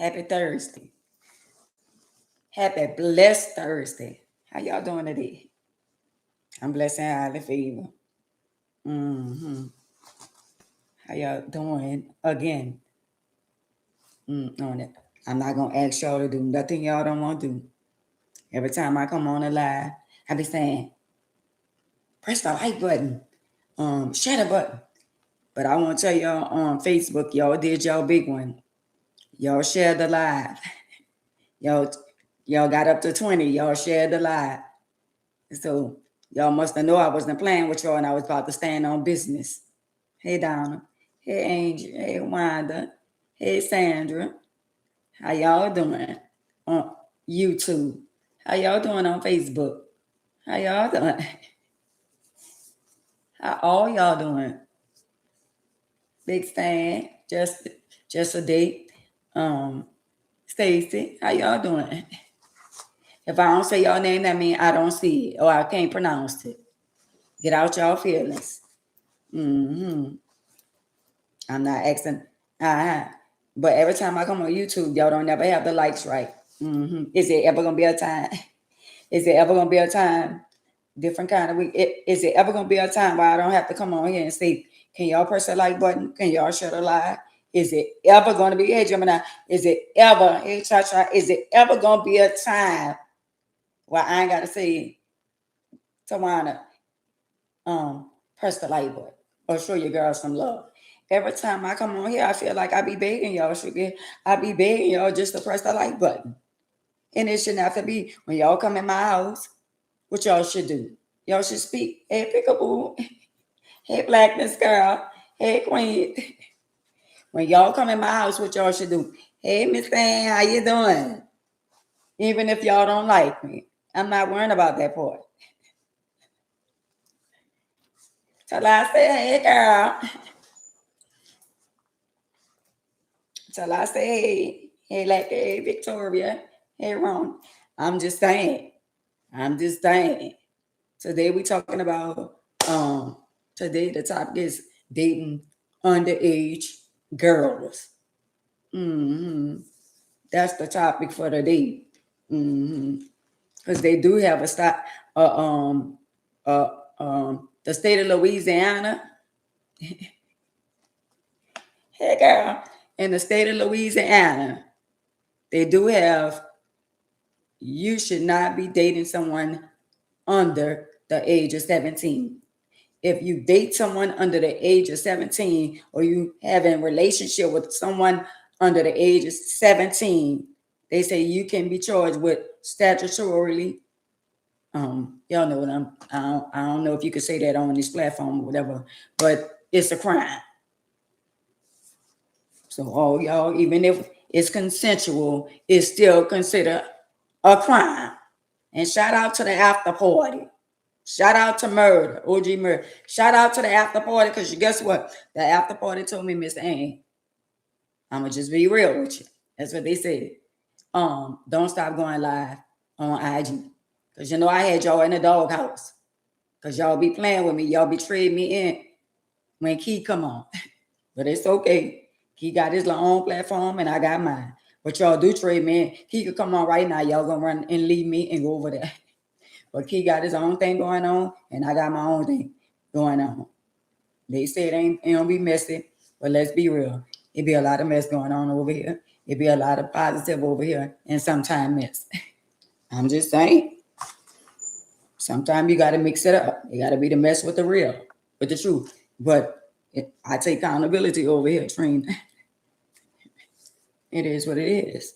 Happy Thursday. Happy blessed Thursday. How y'all doing today? I'm blessed and highly favored. Mm-hmm. How y'all doing again? On it. I'm not gonna ask y'all to do nothing y'all don't want to do. Every time I come on a live, I be saying, press the like button, share the button. But I want to tell y'all on Facebook, y'all did y'all big one. Y'all shared the live. Y'all, y'all got up to 20. Y'all shared the live. So y'all must have known I wasn't playing with y'all and I was about to stand on business. Hey Donna. Hey Angel. Hey Wanda. Hey Sandra. How y'all doing on YouTube? How y'all doing on Facebook? How y'all doing? How all y'all doing? Big Stan, just a date. Stacy, how y'all doing? If I don't say y'all name, that means I don't see it or I can't pronounce it. Get out y'all feelings. I'm not asking. Uh-huh. But every time I come on YouTube, y'all don't never have the likes right. Is it ever gonna be a time? Is it ever gonna be a time? Different kind of week. Is it ever gonna be a time where I don't have to come on here and say, "Can y'all press the like button? Can y'all share the live?" Is it ever gonna be? Hey Gemini, is it ever? Hey Cha-Cha, is it ever gonna be a time where I ain't gotta say, Tawana, press the like button or show your girl some love? Every time I come on here, I feel like I be begging y'all. I be begging y'all just to press the like button. And it shouldn't have to be when y'all come in my house. What y'all should do? Y'all should speak. Hey, Pickaboo. Hey, Blackness Girl. Hey, Queen. When y'all come in my house, what y'all should do? Hey, Miss Ann, how you doing? Even if y'all don't like me, I'm not worrying about that part. Till I say, hey, girl. Till I say, hey, like, hey, Victoria. Hey, Ron. I'm just saying. I'm just saying. Today we talking about today the topic is dating underage girls. That's the topic for the day. Because they do have a stop. Uh, the state of Louisiana. Hey, girl, in the state of Louisiana, they do have. You should not be dating someone under the age of 17. If you date someone under the age of 17 or you have a relationship with someone under the age of 17, they say you can be charged with statutorily. Y'all know what I don't know if you could say that on this platform or whatever, but it's a crime. So all y'all, even if it's consensual, it's still considered a crime. And shout out to the after party. Shout out to murder, OG murder. Shout out to the after party, because guess what? The after party told me, Mr. Ann, I'ma just be real with you. That's what they said. Don't stop going live on IG. Because you know I had y'all in the doghouse. Because y'all be playing with me. Y'all be trading me in when Key come on. But it's okay. Key got his own platform and I got mine. But y'all do trade me in. Key could come on right now. Y'all gonna run and leave me and go over there. But Key got his own thing going on, and I got my own thing going on. They say it don't be messy, but let's be real. It be a lot of mess going on over here. It be a lot of positive over here, and sometimes mess. I'm just saying. Sometimes you got to mix it up. You got to be the mess with the real, with the truth. But I take accountability over here, Trina. It is what it is.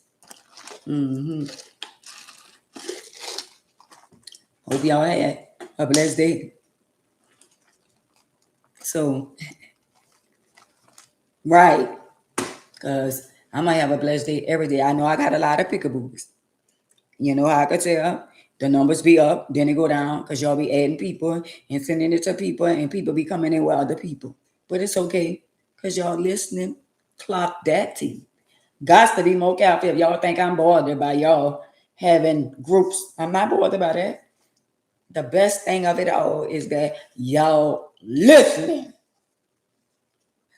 Hope y'all had a blessed day. So, right, because I might have a blessed day every day. I know I got a lot of pickaboos. You know how I could tell? The numbers be up, then they go down, because y'all be adding people and sending it to people, and people be coming in with other people. But it's okay, because y'all listening. Clock that tea. Got to be more careful if y'all think I'm bothered by y'all having groups. I'm not bothered by that. The best thing of it all is that y'all listening.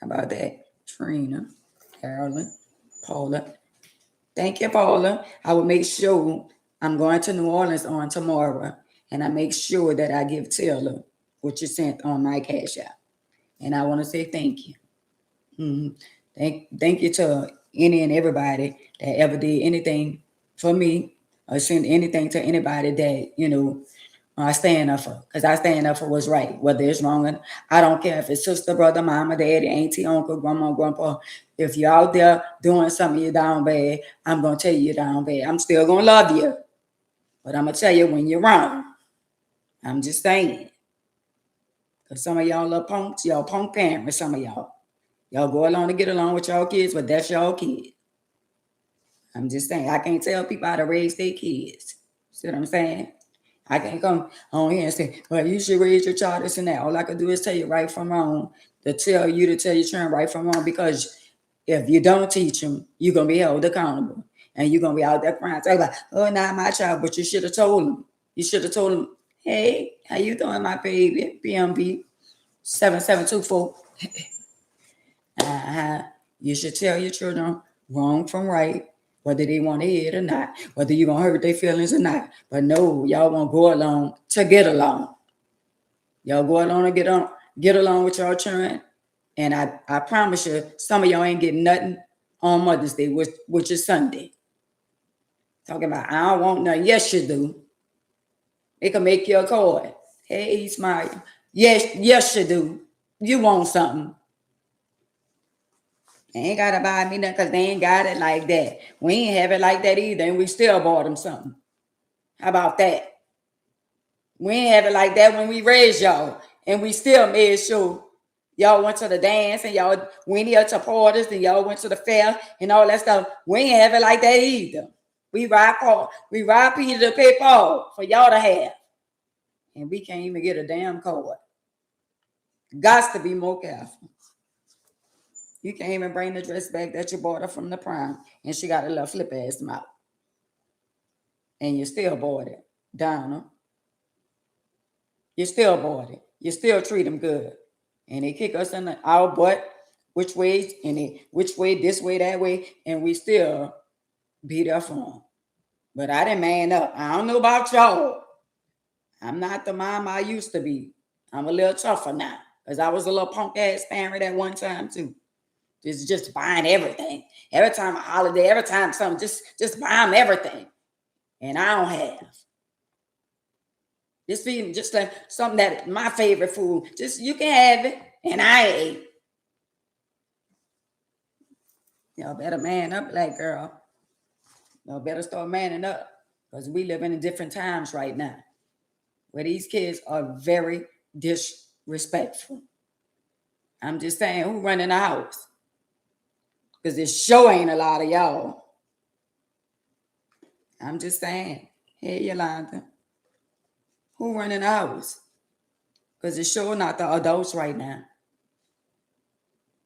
How about that? Trina, Carolyn, Paula. Thank you, Paula. I will make sure I'm going to New Orleans on tomorrow, and I make sure that I give Taylor what you sent on my cash app. And I want to say thank you. Mhm. Thank you to any and everybody that ever did anything for me or sent anything to anybody that, I stand up for. Because I stand up for what's right, whether it's wrong. And I don't care if it's sister, brother, mama, daddy, auntie, uncle, grandma, grandpa. If you're out there doing something you're down bad, I'm going to tell you you're down bad. I'm still going to love you. But I'm going to tell you when you're wrong. I'm just saying. Because some of y'all little punks, y'all punk parents, some of y'all. Y'all go along to get along with y'all kids, but that's y'all kid. I'm just saying, I can't tell people how to raise their kids. See what I'm saying? I can't come on here and say, well, you should raise your child this and that. All I can do is tell you right from wrong, to tell your children right from wrong, because if you don't teach them, you're going to be held accountable. And you're going to be out there crying. Say like, oh, not my child, but you should have told them. You should have told them, hey, how you doing, my baby? PMB 7724. You should tell your children wrong from right, whether they want to hear it or not, whether you're going to hurt their feelings or not. But no, y'all won't go along to get along. Y'all go along to get along with y'all children. And I promise you, some of y'all ain't getting nothing on Mother's Day, which is Sunday. Talking about, I don't want nothing. Yes, you do. It can make you a card. Hey, smile. Yes, you do. You want something. They ain't got to buy me nothing because they ain't got it like that. We ain't have it like that either, and we still bought them something. How about that? We ain't have it like that when we raised y'all, and we still made sure y'all went to the dance and y'all went here to parties and y'all went to the fair and all that stuff. We ain't have it like that either. We ride Peter to pay Paul for y'all to have. And we can't even get a damn card. Got to be more careful. You can't even bring the dress back that you bought her from the prom, and she got a little flip ass mouth. And you still bought it, Donna. You still bought it. You still treat them good. And they kick us in our butt, which way, this way, that way, and we still be there for them. But I didn't man up. I don't know about y'all. I'm not the mom I used to be. I'm a little tougher now, because I was a little punk ass parent at one time too. Just buying everything. Every time a holiday, every time something, just buy them everything. And I don't have. Just feeding, just like something that my favorite food. Just you can have it, and I ate. Y'all better man up, black girl. Y'all better start manning up, because we live in different times right now, where these kids are very disrespectful. I'm just saying, who running the house? Because it sure ain't a lot of y'all. I'm just saying. Hey, Yolanda. Who running the house? Because it's sure not the adults right now.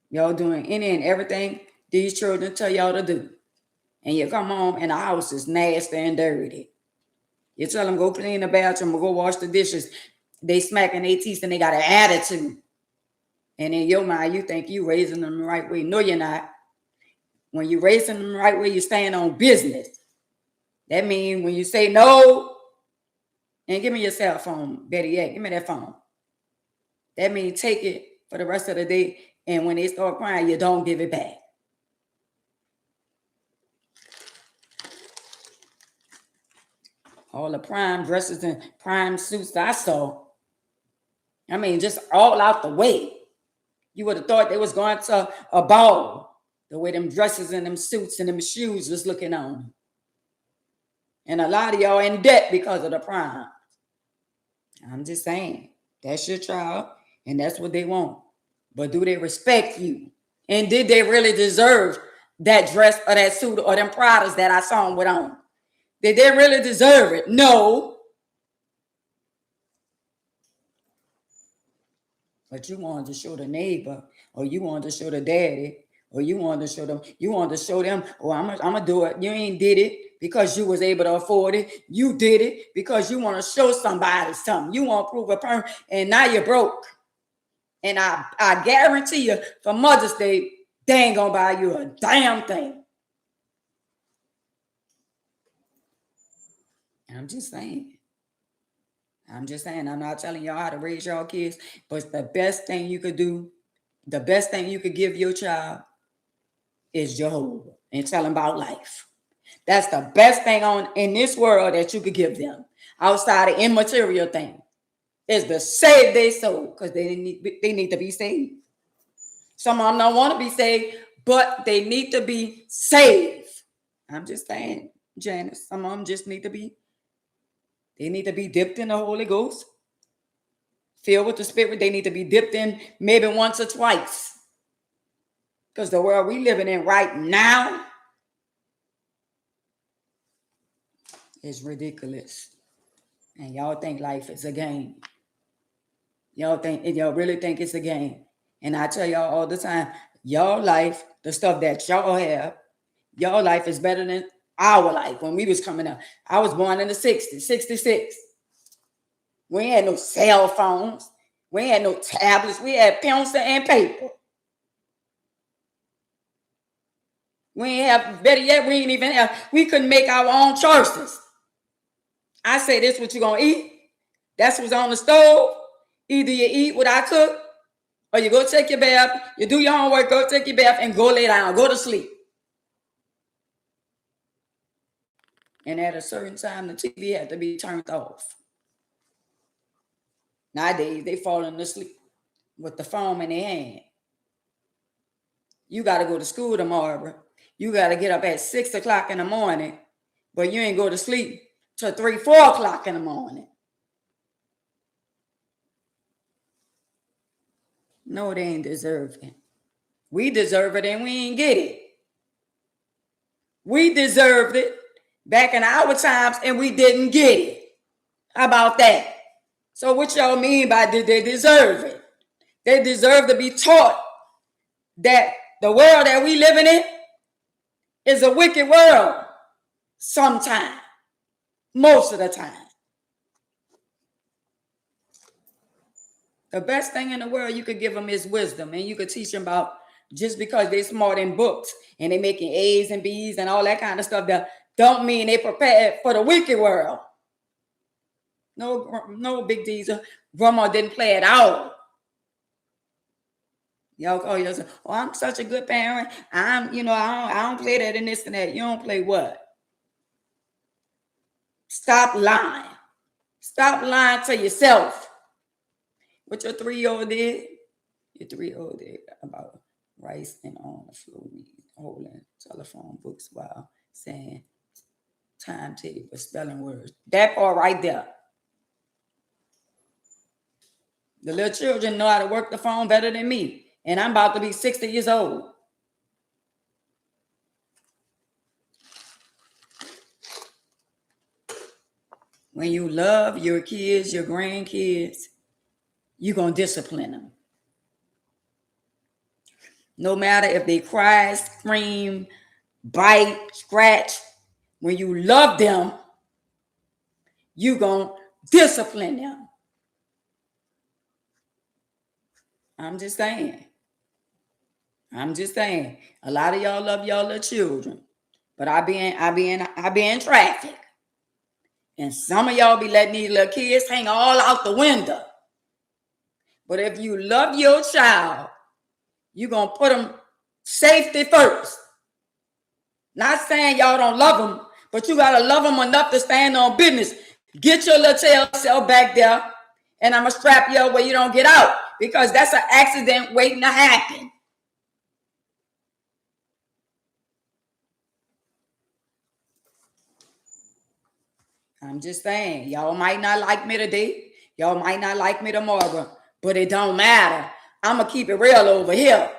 Y'all doing any and everything these children tell y'all to do. And you come home and the house is nasty and dirty. You tell them go clean the bathroom or go wash the dishes. They smacking their teeth and they got an attitude. And in your mind, you think you raising them the right way. No, you're not. When you raising them the right way, you stand on business. That means when you say no, and give me your cell phone, Betty, yeah, give me that phone. That means take it for the rest of the day. And when they start crying, you don't give it back. All the prime dresses and prime suits I saw. I mean, just all out the way. You would have thought they was going to a ball. The way them dresses and them suits and them shoes was looking on them. And a lot of y'all in debt because of the prime. I'm just saying, that's your child, and that's what they want. But do they respect you? And did they really deserve that dress or that suit or them Pradas that I saw them with on? Did they really deserve it? No. But you wanted to show the neighbor, or you wanted to show the daddy, or you wanted to show them, oh, I'm gonna do it. You ain't did it because you was able to afford it. You did it because you want to show somebody something. You want to prove a point, and now you're broke. And I guarantee you, for Mother's Day, they ain't gonna buy you a damn thing. I'm just saying. I'm just saying. I'm not telling y'all how to raise y'all kids, but the best thing you could do, the best thing you could give your child is Jehovah and tell them about life. That's the best thing on in this world that you could give them outside of immaterial things is to save their soul because they need to be saved. Some of them don't want to be saved, but they need to be saved. I'm just saying, Janice, some of them just need to be, they need to be dipped in the Holy Ghost, filled with the Spirit. They need to be dipped in maybe once or twice. Because the world we living in right now is ridiculous. And y'all think life is a game. Y'all really think it's a game. And I tell y'all all the time, y'all life, the stuff that y'all have, y'all life is better than our life when we was coming up. I was born in the 60s, 66. We ain't had no cell phones. We ain't had no tablets. We had pencil and paper. We ain't have, better yet, we ain't even have, we couldn't make our own choices. I say, this what you gonna eat. That's what's on the stove. Either you eat what I cook, or you go take your bath, you do your homework, go take your bath, and go lay down, go to sleep. And at a certain time, the TV had to be turned off. Nowadays, they falling asleep with the phone in their hand. You got to go to school tomorrow. You got to get up at 6 o'clock in the morning, but you ain't go to sleep till 3, 4 o'clock in the morning. No, they ain't deserve it. We deserve it and we ain't get it. We deserved it back in our times and we didn't get it. How about that? So what y'all mean by did they deserve it? They deserve to be taught that the world that we living in is a wicked world sometimes, most of the time. The best thing in the world you could give them is wisdom, and you could teach them about, just because they're smart in books and they making A's and B's and all that kind of stuff, that don't mean they prepared for the wicked world. No big deeds. Grandma didn't play at all. Y'all call yourself, oh, I'm such a good parent. I don't play that and this and that. You don't play what? Stop lying. Stop lying to yourself. What your 3-year-old did? Your 3-year-old did about rice and on the floor, holding telephone books while saying timetable, spelling words. That part right there. The little children know how to work the phone better than me. And I'm about to be 60 years old. When you love your kids, your grandkids, you're going to discipline them. No matter if they cry, scream, bite, scratch, when you love them, you're going to discipline them. I'm just saying. A lot of y'all love y'all little children, but I be in traffic, and some of y'all be letting these little kids hang all out the window. But if you love your child, you're gonna put them safety first. Not saying y'all don't love them, but you gotta love them enough to stand on business. Get your little tail cell back there, and I'm gonna strap you up where you don't get out, because that's an accident waiting to happen. I'm just saying, y'all might not like me today. Y'all might not like me tomorrow, but it don't matter. I'm going to keep it real over here.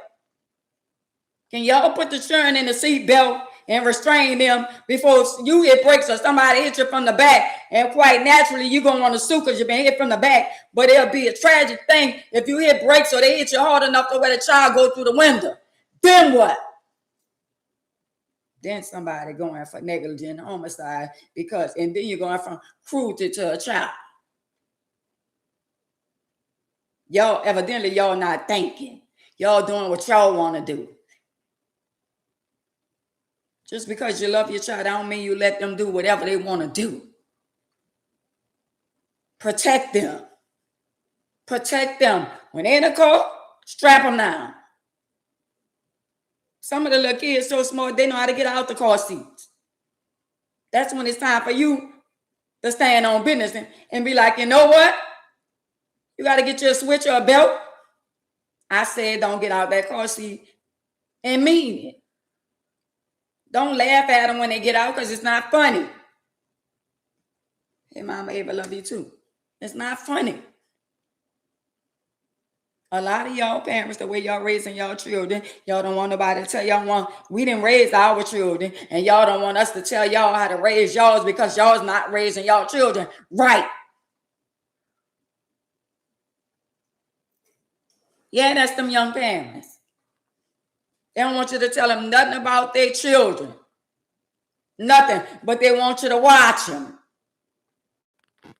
Can y'all put the children in the seatbelt and restrain them before you hit brakes or somebody hit you from the back? And quite naturally, you're going to want to sue because you've been hit from the back. But it'll be a tragic thing if you hit brakes or they hit you hard enough to where the child go through the window. Then what? Then somebody going for negligent homicide, and then you're going from cruelty to a child. Y'all, evidently, y'all not thinking. Y'all doing what y'all want to do. Just because you love your child, I don't mean you let them do whatever they want to do. Protect them. Protect them. When they're in the car, strap them down. Some of the little kids so smart, they know how to get out the car seats. That's when it's time for you to stand on business and be like, you know what? You got to get your switch or a belt. I said, don't get out that car seat and mean it. Don't laugh at them when they get out because it's not funny. Hey, Mama Ava, love you too. It's not funny. A lot of y'all parents, the way y'all raising y'all children, y'all don't want nobody to tell y'all we didn't raise our children, and y'all don't want us to tell y'all how to raise y'all because y'all's not raising y'all children right. Yeah, that's them young parents. They don't want you to tell them nothing about their children. Nothing, but they want you to watch them.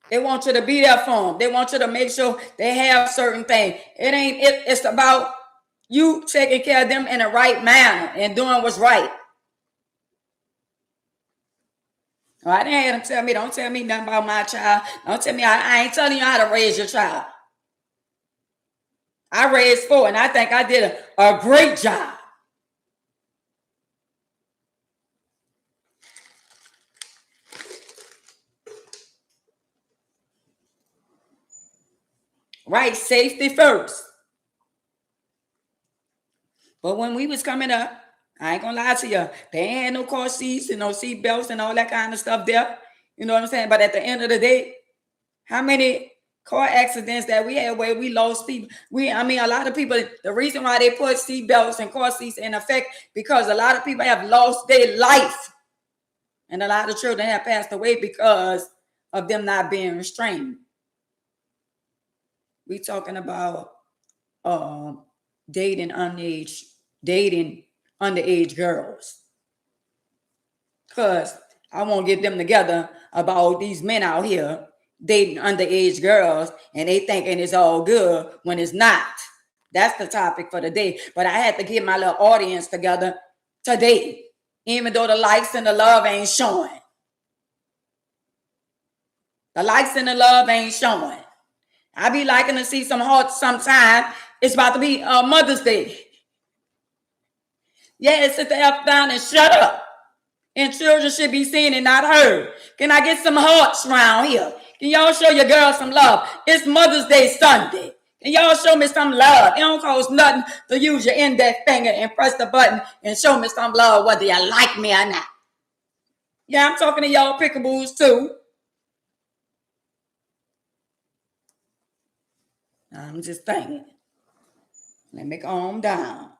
They want you to be there for them. They want you to make sure they have certain things. It's about you taking care of them in the right manner and doing what's right. I didn't have them tell me, don't tell me nothing about my child. Don't tell me, I ain't telling you how to raise your child. I raised 4, and I think I did a great job. Right, safety first. But when we was coming up, I ain't gonna lie to you, they ain't had no car seats and no seat belts and all that kind of stuff there. You know what I'm saying? But at the end of the day, how many car accidents that we had where we lost people? A lot of people, the reason why they put seat belts and car seats in effect, because a lot of people have lost their life. And a lot of children have passed away because of them not being restrained. We talking about dating underage girls. Because I won't get them together about these men out here dating underage girls and they thinking it's all good when it's not. That's the topic for the day. But I had to get my little audience together today, even though the likes and the love ain't showing. The likes and the love ain't showing. I be liking to see some hearts sometime. It's about to be Mother's Day. Yeah, sit the F down and shut up. And children should be seen and not heard. Can I get some hearts around here? Can y'all show your girls some love? It's Mother's Day Sunday. Can y'all show me some love? It don't cost nothing to use your index finger and press the button and show me some love, whether you like me or not. Yeah, I'm talking to y'all pickaboos too. I'm just thinking. Let me calm down.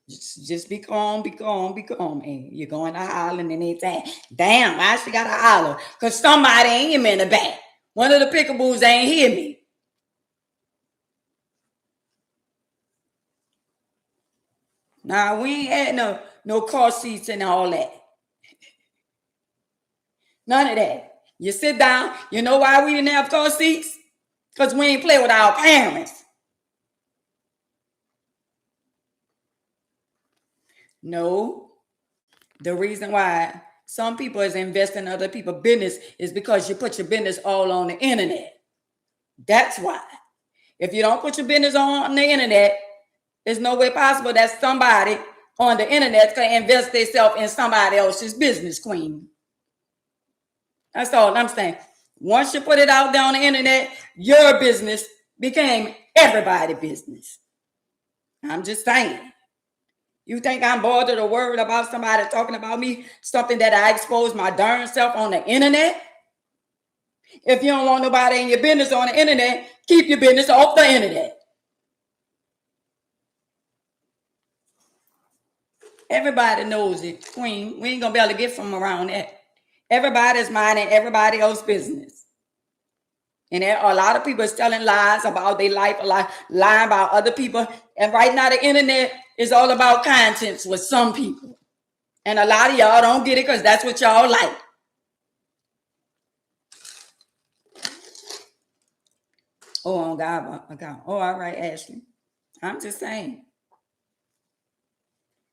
Just be calm, be calm, be calm. And you're going to hollering and they say, damn, why she got to holler? Because somebody ain't hear me in the back. One of the pickaboos ain't hear me. Nah, we ain't had no car seats and all that. None of that. You sit down. You know why we didn't have car seats? Because we ain't play with our parents. No. The reason why some people is investing in other people's business is because you put your business all on the internet. That's why. If you don't put your business on the internet, there's no way possible that somebody on the internet can invest themselves in somebody else's business, queen. That's all I'm saying. Once you put it out there on the internet, your business became everybody's business. I'm just saying. You think I'm bothered or worried about somebody talking about me, something that I exposed my darn self on the internet? If you don't want nobody in your business on the internet, keep your business off the internet. Everybody knows it, queen. We ain't gonna be able to get from around that. Everybody's minding everybody else's business. And a lot of people is telling lies about their life, lying about other people. And right now the internet is all about contents with some people. And a lot of y'all don't get it because that's what y'all like. Oh, God. Oh, all right, Ashley. I'm just saying.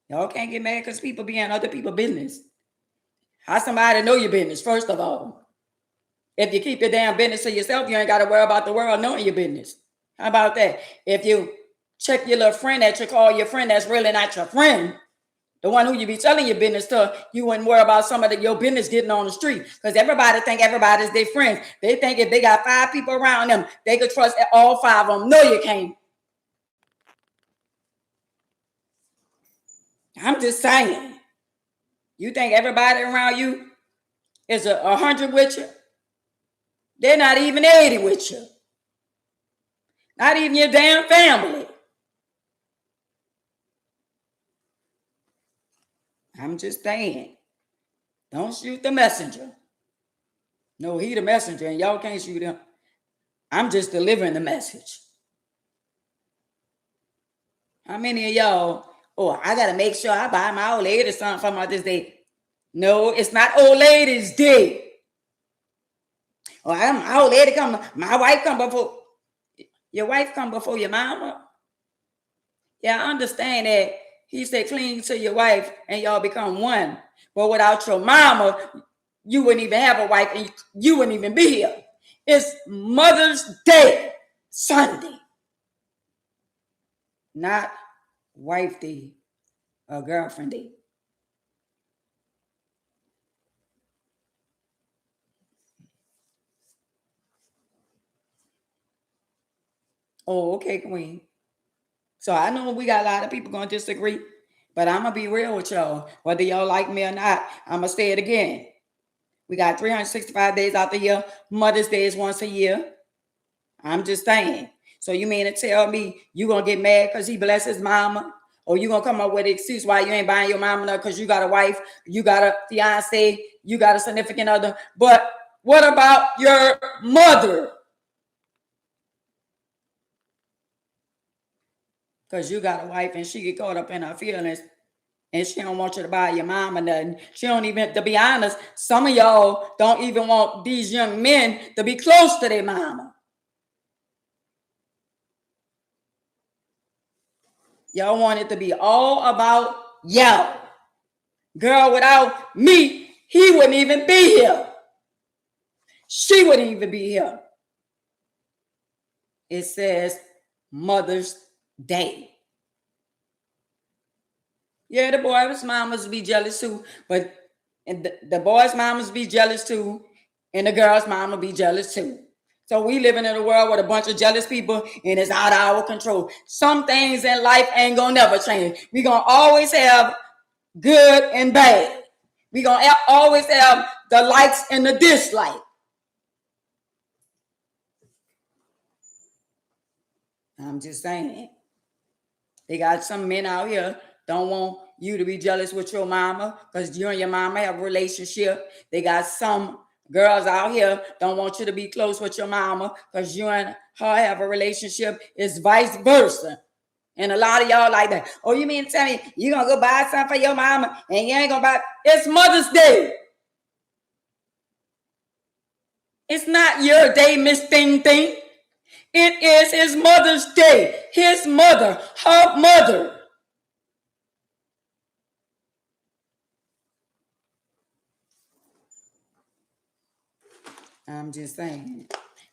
Y'all can't get mad because people be in other people's business. How somebody know your business, first of all? If you keep your damn business to yourself, you ain't got to worry about the world knowing your business. How about that? If you check your little friend that you call your friend that's really not your friend, the one who you be telling your business to, you wouldn't worry about some of your business getting on the street. Because everybody think everybody's their friends. They think if they got 5 people around them, they could trust all 5 of them. No, you can't. I'm just saying. You think everybody around you is 100 with you? They're not even 80 with you. Not even your damn family. I'm just saying. Don't shoot the messenger. No, he the messenger and y'all can't shoot him. I'm just delivering the message. How many of y'all, I got to make sure I buy my old lady something for my this day. No, it's not old ladies' day. My old lady come, my wife come before, your wife come before your mama. Yeah, I understand that he said cling to your wife and y'all become one. But without your mama, you wouldn't even have a wife and you wouldn't even be here. It's Mother's Day, Sunday. Not wife day or girlfriend day. Oh, okay, Queen. So I know we got a lot of people going to disagree, but I'm going to be real with y'all. Whether y'all like me or not, I'm going to say it again. We got 365 days out the year. Mother's Day is once a year. I'm just saying. So you mean to tell me you going to get mad because he blesses mama? Or you going to come up with an excuse why you ain't buying your mama nothing because you got a wife, you got a fiance, you got a significant other. But what about your mother? Because you got a wife and she get caught up in her feelings and she don't want you to buy your mama nothing. She don't even, to be honest, some of y'all don't even want these young men to be close to their mama. Y'all want it to be all about y'all. Girl, without me, he wouldn't even be here. She wouldn't even be here. It says Mother's Day. Yeah, the boys' mamas be jealous too, but the boys' mamas be jealous too, and the girls' mama be jealous too. So we living in a world with a bunch of jealous people, and it's out of our control. Some things in life ain't gonna never change. We gonna always have good and bad. We gonna always have the likes and the dislike. I'm just saying. They got some men out here don't want you to be jealous with your mama because you and your mama have a relationship. They got some girls out here don't want you to be close with your mama because you and her have a relationship. It's vice versa. And a lot of y'all like that. Oh, you mean to tell me you gonna go buy something for your mama and you ain't gonna buy? It's Mother's Day. It's not your day, Miss Thing Thing. It is his mother's day. His mother, her mother. I'm just saying.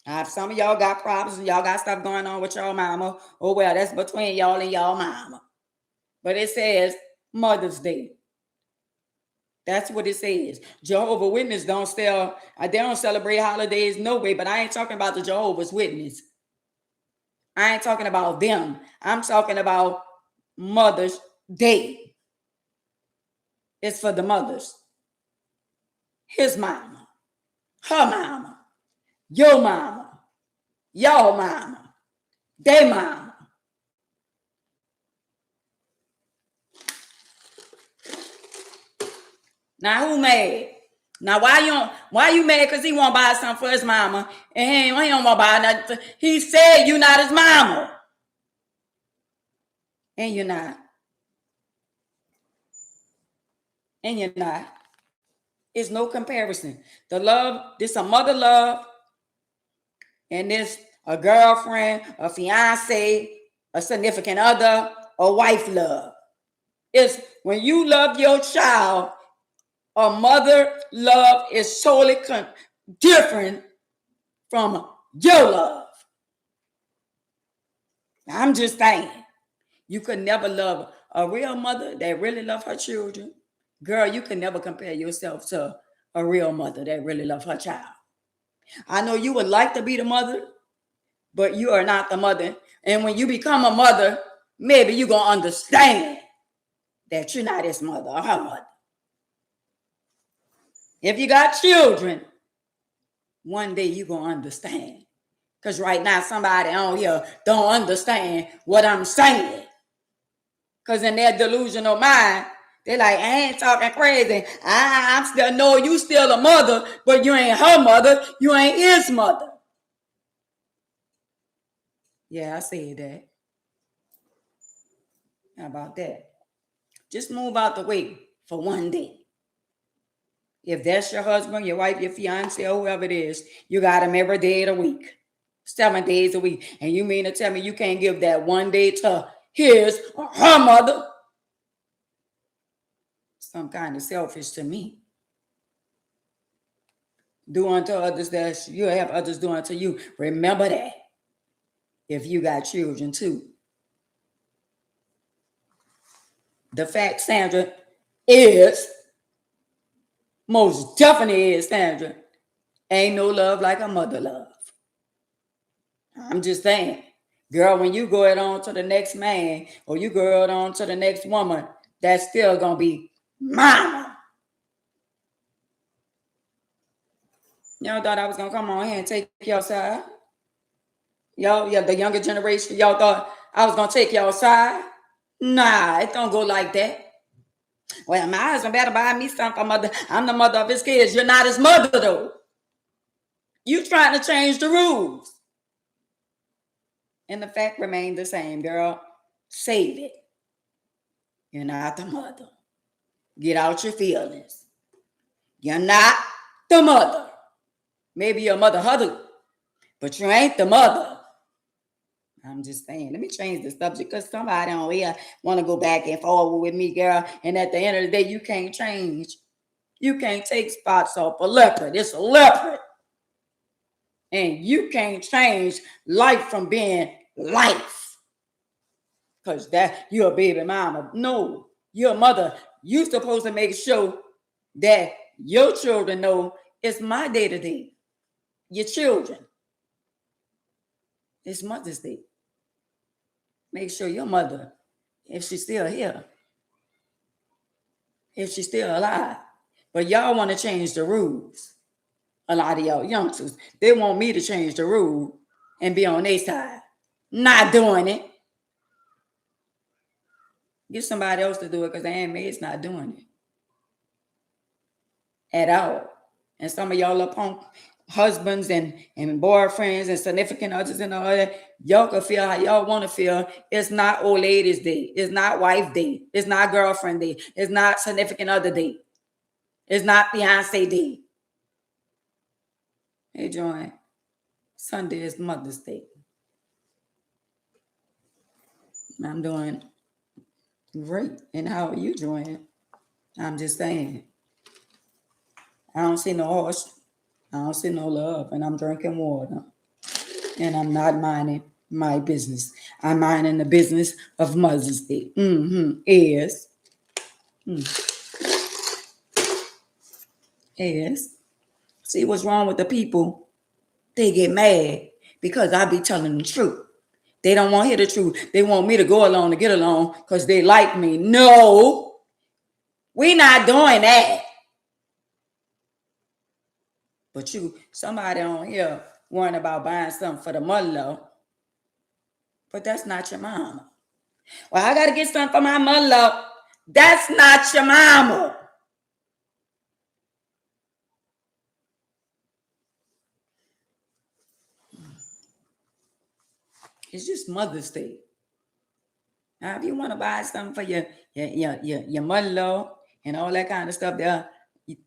Now, if some of y'all got problems and y'all got stuff going on with your mama, oh well, that's between y'all and y'all mama. But it says Mother's Day. That's what it says. Jehovah's Witnesses don't they don't celebrate holidays no way, but I ain't talking about the Jehovah's Witness. I ain't talking about them. I'm talking about Mother's Day. It's for the mothers. His mama, her mama, your mama, y'all mama, they mama. Now who mad? Now why you mad because he won't buy something for his mama and he don't want to buy nothing? He said you not his mama. And you're not. And you're not. It's no comparison. The love, this a mother love, and this a girlfriend, a fiance, a significant other, a wife love. It's when you love your child, a mother love is solely different from your love. I'm just saying, you could never love a real mother that really loves her children. Girl, you can never compare yourself to a real mother that really loves her child. I know you would like to be the mother, but you are not the mother. And when you become a mother, maybe you're going to understand that you're not his mother or her mother. If you got children, one day you're going to understand. Because right now, somebody on here don't understand what I'm saying. Because in their delusional mind, they're like, I ain't talking crazy. I'm still, no, you still a mother, but you ain't her mother. You ain't his mother. Yeah, I said that. How about that? Just move out the way for one day. If that's your husband, your wife, your fiance, or whoever it is, you got him every day of the week, 7 days a week. And you mean to tell me you can't give that one day to his or her mother? Some kind of selfish to me. Do unto others that you have others do unto you. Remember that. If you got children too. The fact, Sandra, is, most definitely is, Sandra, ain't no love like a mother love. I'm just saying. Girl, when you go it on to the next man or you go it on to the next woman, that's still going to be mama. Y'all thought I was going to come on here and take y'all side? Y'all, yeah, the younger generation, y'all thought I was going to take y'all side? Nah, it don't go like that. Well, my husband better buy me something, mother. I'm the mother of his kids. You're not his mother, though. You trying to change the rules. And the fact remained the same, girl. Save it. You're not the mother. Get out your feelings. You're not the mother. Maybe your mother huddled, but you ain't the mother. I'm just saying, let me change the subject because somebody on here want to go back and forward with me, girl. And at the end of the day, you can't change. You can't take spots off a leopard. It's a leopard. And you can't change life from being life. Because that you're a baby mama. No, you're a mother. You're supposed to make sure that your children know it's my day to day. Your children. It's Mother's Day. Make sure your mother, if she's still here, if she's still alive. But y'all want to change the rules. A lot of y'all youngsters, they want me to change the rule and be on their side. Not doing it. Get somebody else to do it because the handmaid's not doing it at all. And some of y'all are punk husbands and boyfriends and significant others and all that. Y'all can feel how y'all want to feel. It's not old ladies day. It's not wife day. It's not girlfriend day. It's not significant other day. It's not fiance day. Hey, Joanne. Sunday is Mother's Day. I'm doing great. And how are you, Joanne? I'm just saying. I don't see no horse. I don't see no love. And I'm drinking water. And I'm not minding my business. I'm minding the business of Mother's Day. Is. Is. See what's wrong with the people? They get mad because I be telling the truth. They don't want to hear the truth. They want me to go along to get along because they like me. No, we not doing that. But somebody on here worrying about buying something for the mother-in-law. But that's not your mama. Well, I got to get something for my mother-in-law. That's not your mama. It's just Mother's Day. Now, if you want to buy something for your mother-in-law and all that kind of stuff there,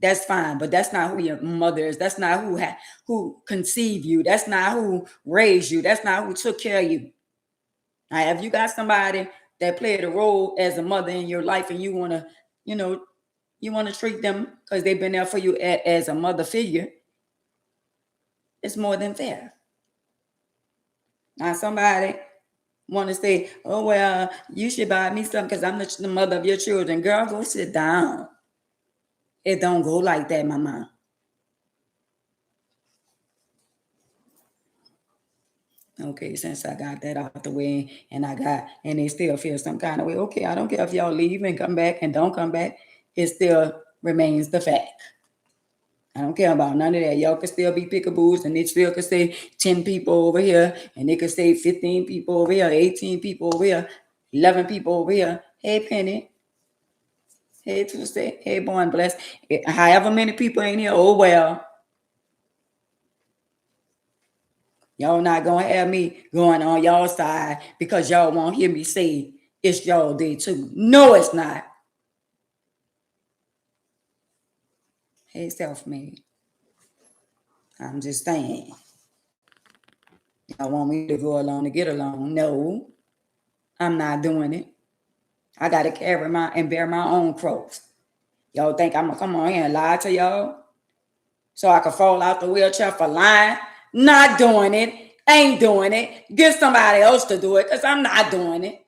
that's fine. But that's not who your mother is. That's not who conceived you. That's not who raised you. That's not who took care of you. Now, if you got somebody that played a role as a mother in your life and you want to, you want to treat them because they've been there for you as a mother figure, It's more than fair. Now somebody want to say, oh, well, you should buy me something because I'm the mother of your children. Girl, go sit down. It don't go like that, mama. Okay, since I got that out the way and they still feel some kind of way. Okay, I don't care if y'all leave and come back and don't come back. It still remains the fact. I don't care about none of that. Y'all can still be pickaboos and it still could say 10 people over here and it could say 15 people over here, 18 people over here, 11 people over here. Hey, Penny. Hey, Tuesday. Hey, Born Blessed. However many people in here, oh, well. Y'all not going to have me going on y'all side because y'all won't hear me say it's y'all day too. No, it's not. Hey, self-made. I'm just saying. Y'all want me to go along to get along? No, I'm not doing it. I got to carry and bear my own cross. Y'all think I'm going to come on here and lie to y'all so I can fall out the wheelchair for lying? Not doing it. Ain't doing it. Get somebody else to do it because I'm not doing it.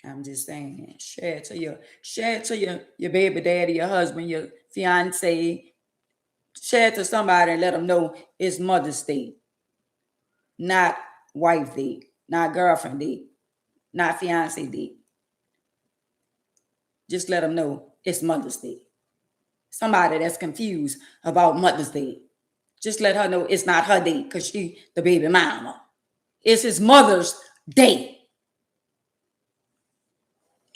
I'm just saying, share it to your baby daddy, your husband, your fiance. Share it to somebody and let them know it's Mother's Day, not wife day, not girlfriend day, not fiance day. Just let them know it's Mother's Day. Somebody that's confused about Mother's Day, just let her know it's not her day because she the baby mama. It's his mother's day.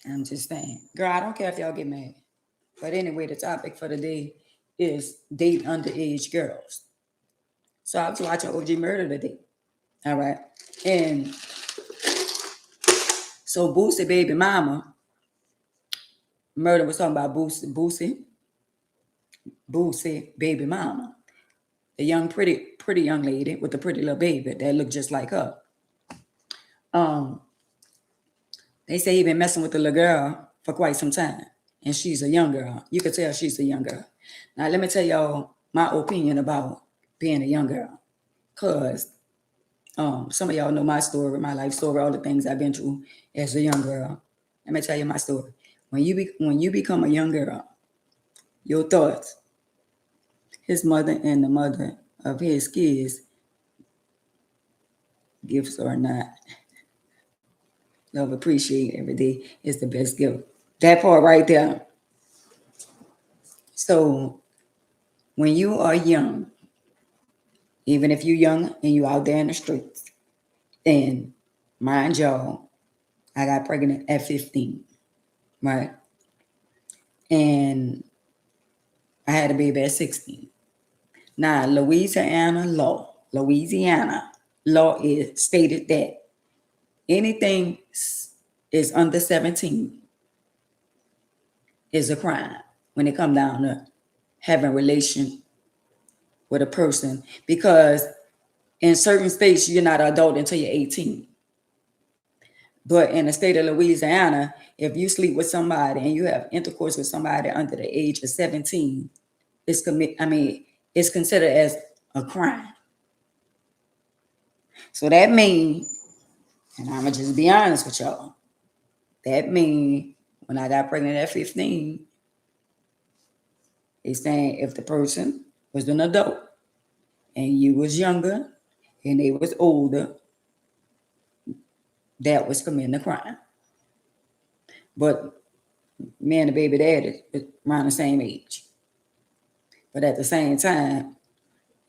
I'm just saying, girl, I don't care if y'all get mad. But anyway, the topic for the day is date underage girls. So I was watching OG Murder today. All right. And so Boosie baby mama, Murder was talking about Boosie baby mama. The young, pretty young lady with the pretty little baby that looked just like her. They say he been messing with the little girl for quite some time. And she's a young girl. You could tell she's a young girl. Now, let me tell y'all my opinion about being a young girl. Because some of y'all know my story, my life story, all the things I've been through as a young girl. Let me tell you my story. When you become a young girl, your thoughts, his mother and the mother of his kids, gifts or not, love, appreciate every day is the best gift. That part right there. So when you are young, even if you're young and you out there in the streets, and mind y'all, I got pregnant at 15, right? And I had a baby at 16. Now, Louisiana law is stated that anything is under 17 is a crime when it comes down to having relation with a person, because in certain states you're not an adult until you're 18. But in the state of Louisiana, if you sleep with somebody and you have intercourse with somebody under the age of 17, it's considered as a crime. So that means, and I'm gonna just be honest with y'all, that means when I got pregnant at 15, it's saying if the person was an adult and you was younger and they was older, that was committing a crime. But me and the baby daddy is around the same age. But at the same time,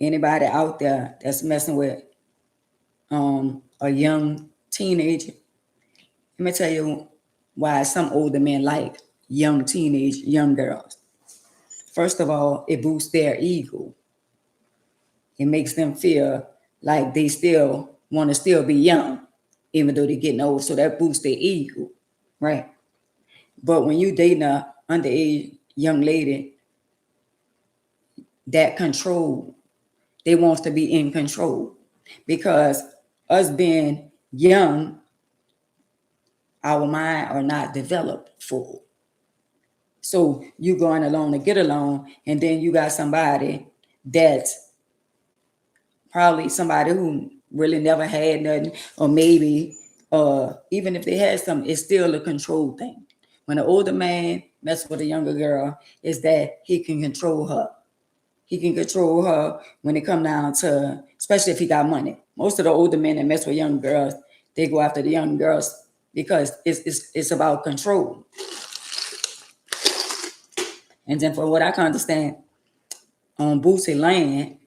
anybody out there that's messing with a young teenager, let me tell you why some older men like young girls. First of all, it boosts their ego. It makes them feel like they still want to still be young, even though they're getting old. So that boosts their ego, right? But when you dating a underage young lady, that control, they want to be in control, because us being young, our mind are not developed full. So you going along to get along, and then you got somebody that's probably somebody who really never had nothing, or maybe even if they had something, it's still a control thing. When an older man mess with a younger girl, is that he can control her. He can control her when it come down to, especially if he got money. Most of the older men that mess with young girls, they go after the young girls because it's about control. And then for what I can understand, on Boosie land,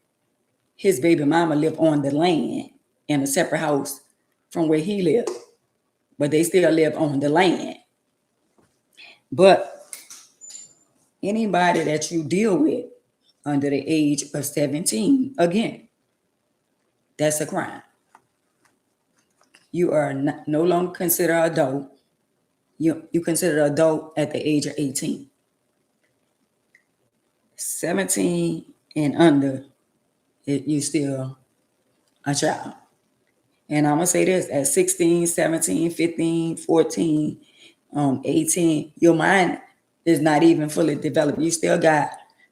his baby mama lived on the land in a separate house from where he lived, but they still live on the land. But anybody that you deal with under the age of 17, again, that's a crime. You are no longer considered adult. You consider adult at the age of 18. 17 and under, you still a child. And I'm going to say this, at 16, 17, 15, 14, 18, your mind is not even fully developed. You still got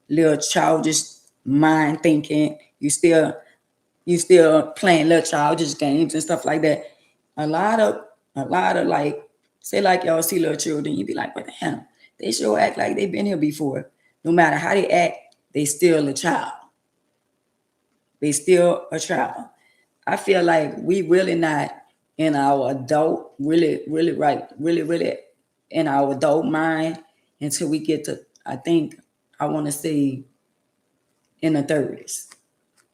little childish mind thinking. You still playing little childish games and stuff like that. A lot of like, say like y'all see little children, you be like, what the hell? They sure act like they've been here before. No matter how they act, they still a child. They still a child. I feel like we really not in our adult, really in our adult mind until we get to, I think, I want to say in the 30s.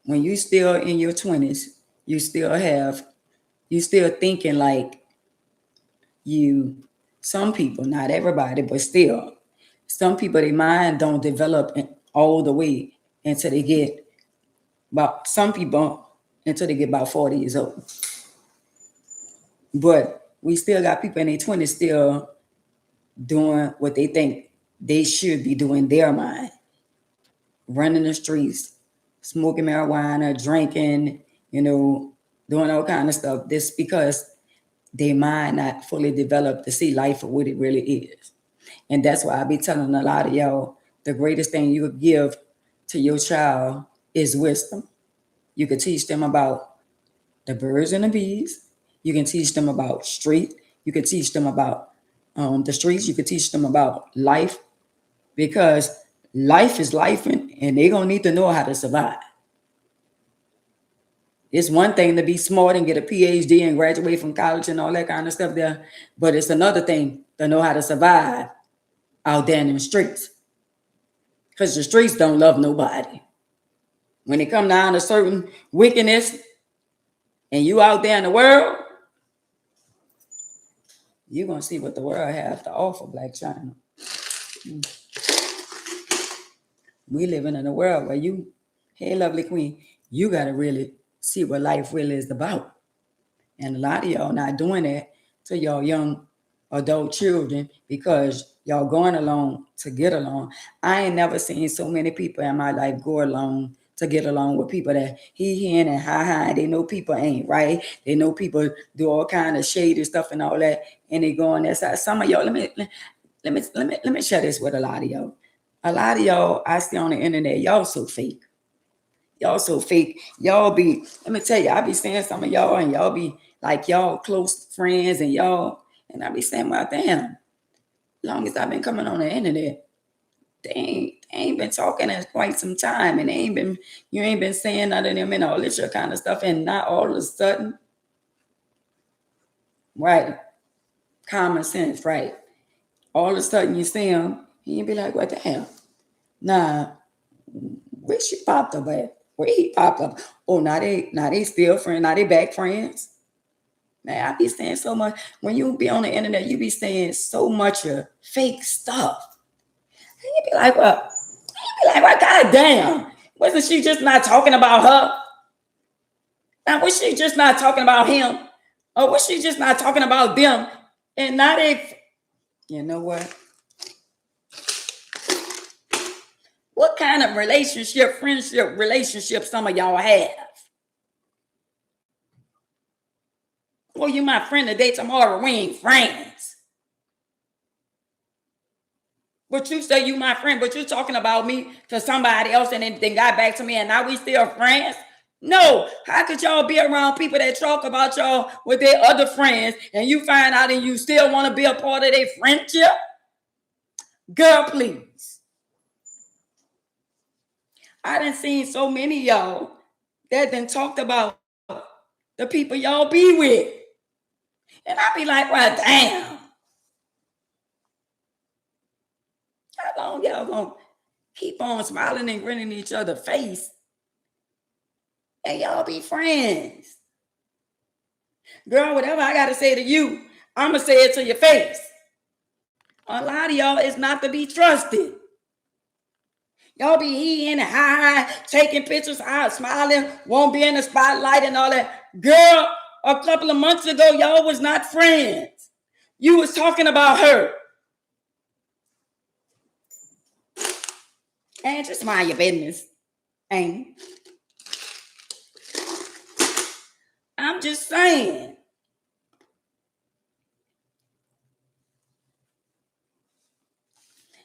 When you still in your 20s, you still thinking like some people, not everybody, but still, some people, their mind don't develop all the way until they get some people until they get about 40 years old. But we still got people in their 20s still doing what they think they should be doing their mind. Running the streets, smoking marijuana, drinking, doing all kind of stuff. This because their mind not fully developed to see life for what it really is. And that's why I be telling a lot of y'all, the greatest thing you could give to your child is wisdom. You could teach them about the birds and the bees. You can teach them about street. You can teach them about the streets. You can teach them about life, because life is life, and they're going to need to know how to survive. It's one thing to be smart and get a PhD and graduate from college and all that kind of stuff there, but it's another thing to know how to survive out there in the streets, because the streets don't love nobody. When it come down to certain wickedness and you out there in the world, you're going to see what the world has to offer, Black China. We living in a world where hey, lovely queen, you got to really see what life really is about. And a lot of y'all not doing that to y'all young adult children because y'all going along to get along. I ain't never seen so many people in my life go along to get along with people that he and hi. They know people ain't right. They know people do all kind of shady stuff and all that, and they go on that side. Some of y'all, let me share this with a lot of y'all. A lot of y'all I see on the internet, y'all so fake. Y'all so fake. Y'all be, let me tell you, I be seeing some of y'all and y'all be like y'all close friends and y'all, and I be saying, well, damn, long as I've been coming on the internet, they ain't been talking in quite some time, and you ain't been saying none of them and all this kind of stuff, and not all of a sudden, right? Common sense, right? All of a sudden you see him, you be like, what the hell? Nah, where she popped up at? Where he popped up? Oh, now they still friends, now they back friends. Man, I be saying so much. When you be on the internet, you be saying so much of fake stuff. And you be like, well, God damn, wasn't she just not talking about her? Now, was she just not talking about him? Or was she just not talking about them? And now you know what? What kind of friendship relationship some of y'all have? Well, you my friend today, tomorrow we ain't friends. But you say you my friend, but you talking about me to somebody else and then got back to me and now we still friends? No. How could y'all be around people that talk about y'all with their other friends and you find out and you still want to be a part of their friendship? Girl, please. I done seen so many of y'all that done talked about the people y'all be with. And I be like, well, damn. How long y'all gonna keep on smiling and grinning each other's face and y'all be friends? Girl, whatever I gotta say to you, I'ma say it to your face. A lot of y'all is not to be trusted. Y'all be he and high, taking pictures, out smiling, won't be in the spotlight and all that. Girl, a couple of months ago, y'all was not friends. You was talking about her. And just mind your business. Ain't. I'm just saying.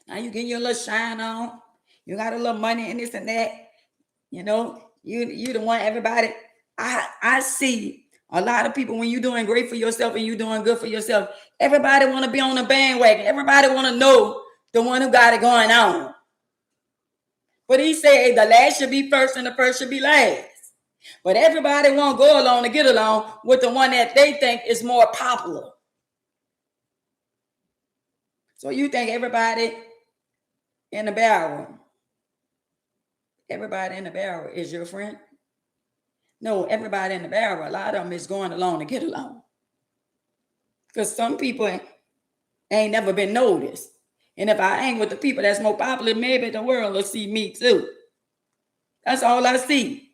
Now you get your little shine on. You got a little money and this and that. You know, you the one everybody. I see a lot of people when you're doing great for yourself and you're doing good for yourself. Everybody want to be on the bandwagon. Everybody want to know the one who got it going on. But he said the last should be first and the first should be last. But everybody won't go along to get along with the one that they think is more popular. So you think everybody in the barrel is your friend? No, everybody in the barrel, a lot of them is going along to get along. Because some people ain't never been noticed. And if I hang with the people that's more popular, maybe the world will see me too. That's all I see.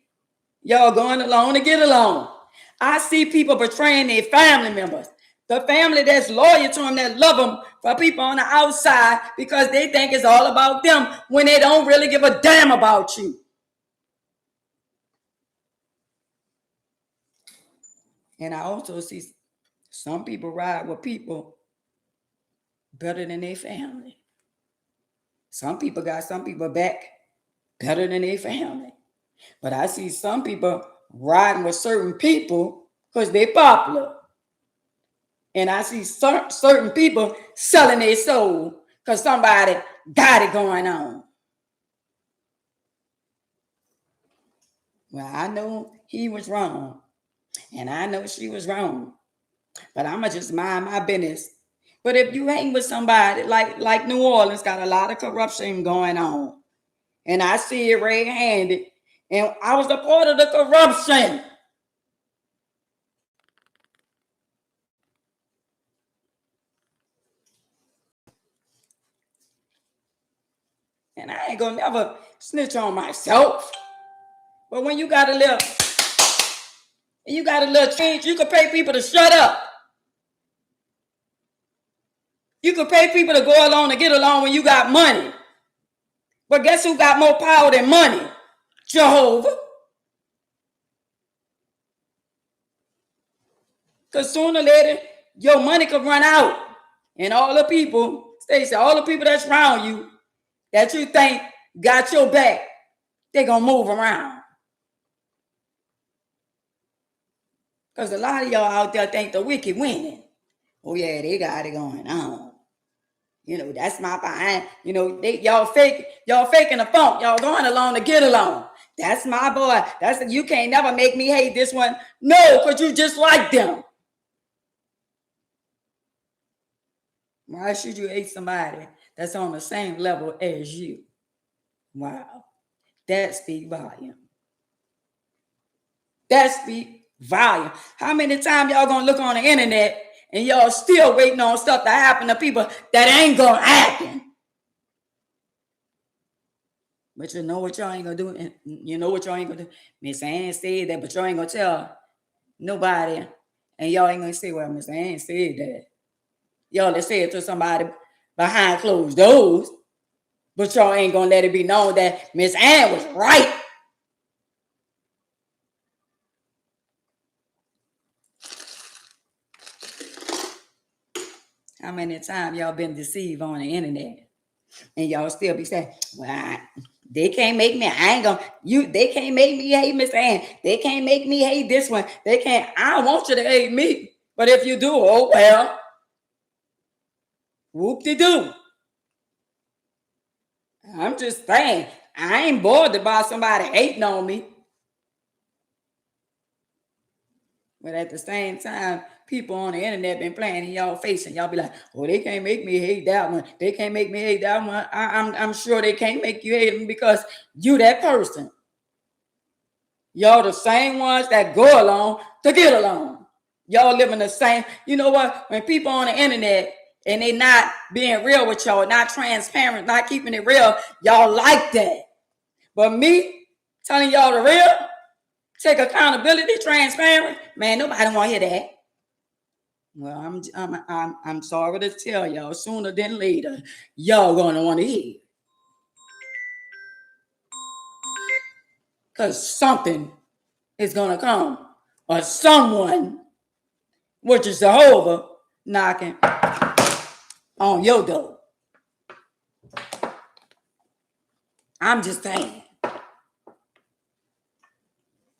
Y'all going along to get along. I see people betraying their family members. The family that's loyal to them, that love them, for people on the outside because they think it's all about them when they don't really give a damn about you. And I also see some people ride with people better than their family. Some people got some people back better than their family. But I see some people riding with certain people because they're popular. And I see certain people selling their soul because somebody got it going on. Well, I know he was wrong. And I know she was wrong. But I'm going to just mind my business. But if you hang with somebody like New Orleans got a lot of corruption going on. And I see it red-handed. And I was a part of the corruption. And I ain't gonna never snitch on myself. But when you got a little change, you can pay people to shut up. You can pay people to go along to get along when you got money. But guess who got more power than money? Jehovah. Because sooner or later, your money could run out. And all the people, Stacey, all the people that's around you that you think got your back, they're going to move around. Because a lot of y'all out there think the wicked winning. Oh, yeah, they got it going on. You know, that's my behind. You know, y'all faking the funk. Y'all going along to get along. That's my boy. You can't never make me hate this one. No, because you just like them. Why should you hate somebody that's on the same level as you? Wow. That speaks volume. That speaks volume. How many times y'all gonna look on the internet and y'all still waiting on stuff to happen to people that ain't gonna happen? But you know what y'all ain't gonna do? You know what y'all ain't gonna do? Miss Ann said that, but y'all ain't gonna tell nobody. And y'all ain't gonna say, well, Miss Ann said that. Y'all let's say it to somebody behind closed doors. But y'all ain't gonna let it be known that Miss Ann was right. How many times y'all been deceived on the internet? And y'all still be saying, well, they can't make me. I ain't gonna they can't make me hate Miss Ann. They can't make me hate this one. They can't. I don't want you to hate me. But if you do, oh well. Whoop-de-doo. I'm just saying, I ain't bothered by somebody hating on me. But at the same time, people on the internet been playing in y'all face, and y'all be like, "Oh, they can't make me hate that one. They can't make me hate that one." I'm sure they can't make you hate them because you that person. Y'all the same ones that go along to get along. Y'all living the same. You know what? When people on the internet and they not being real with y'all, not transparent, not keeping it real, y'all like that. But me telling y'all the real, take accountability, transparent, man, nobody want to hear that. Well, I'm sorry to tell y'all, sooner than later, y'all gonna want to hear. Because something is gonna come. Or someone, which is Jehovah, knocking on your door. I'm just saying.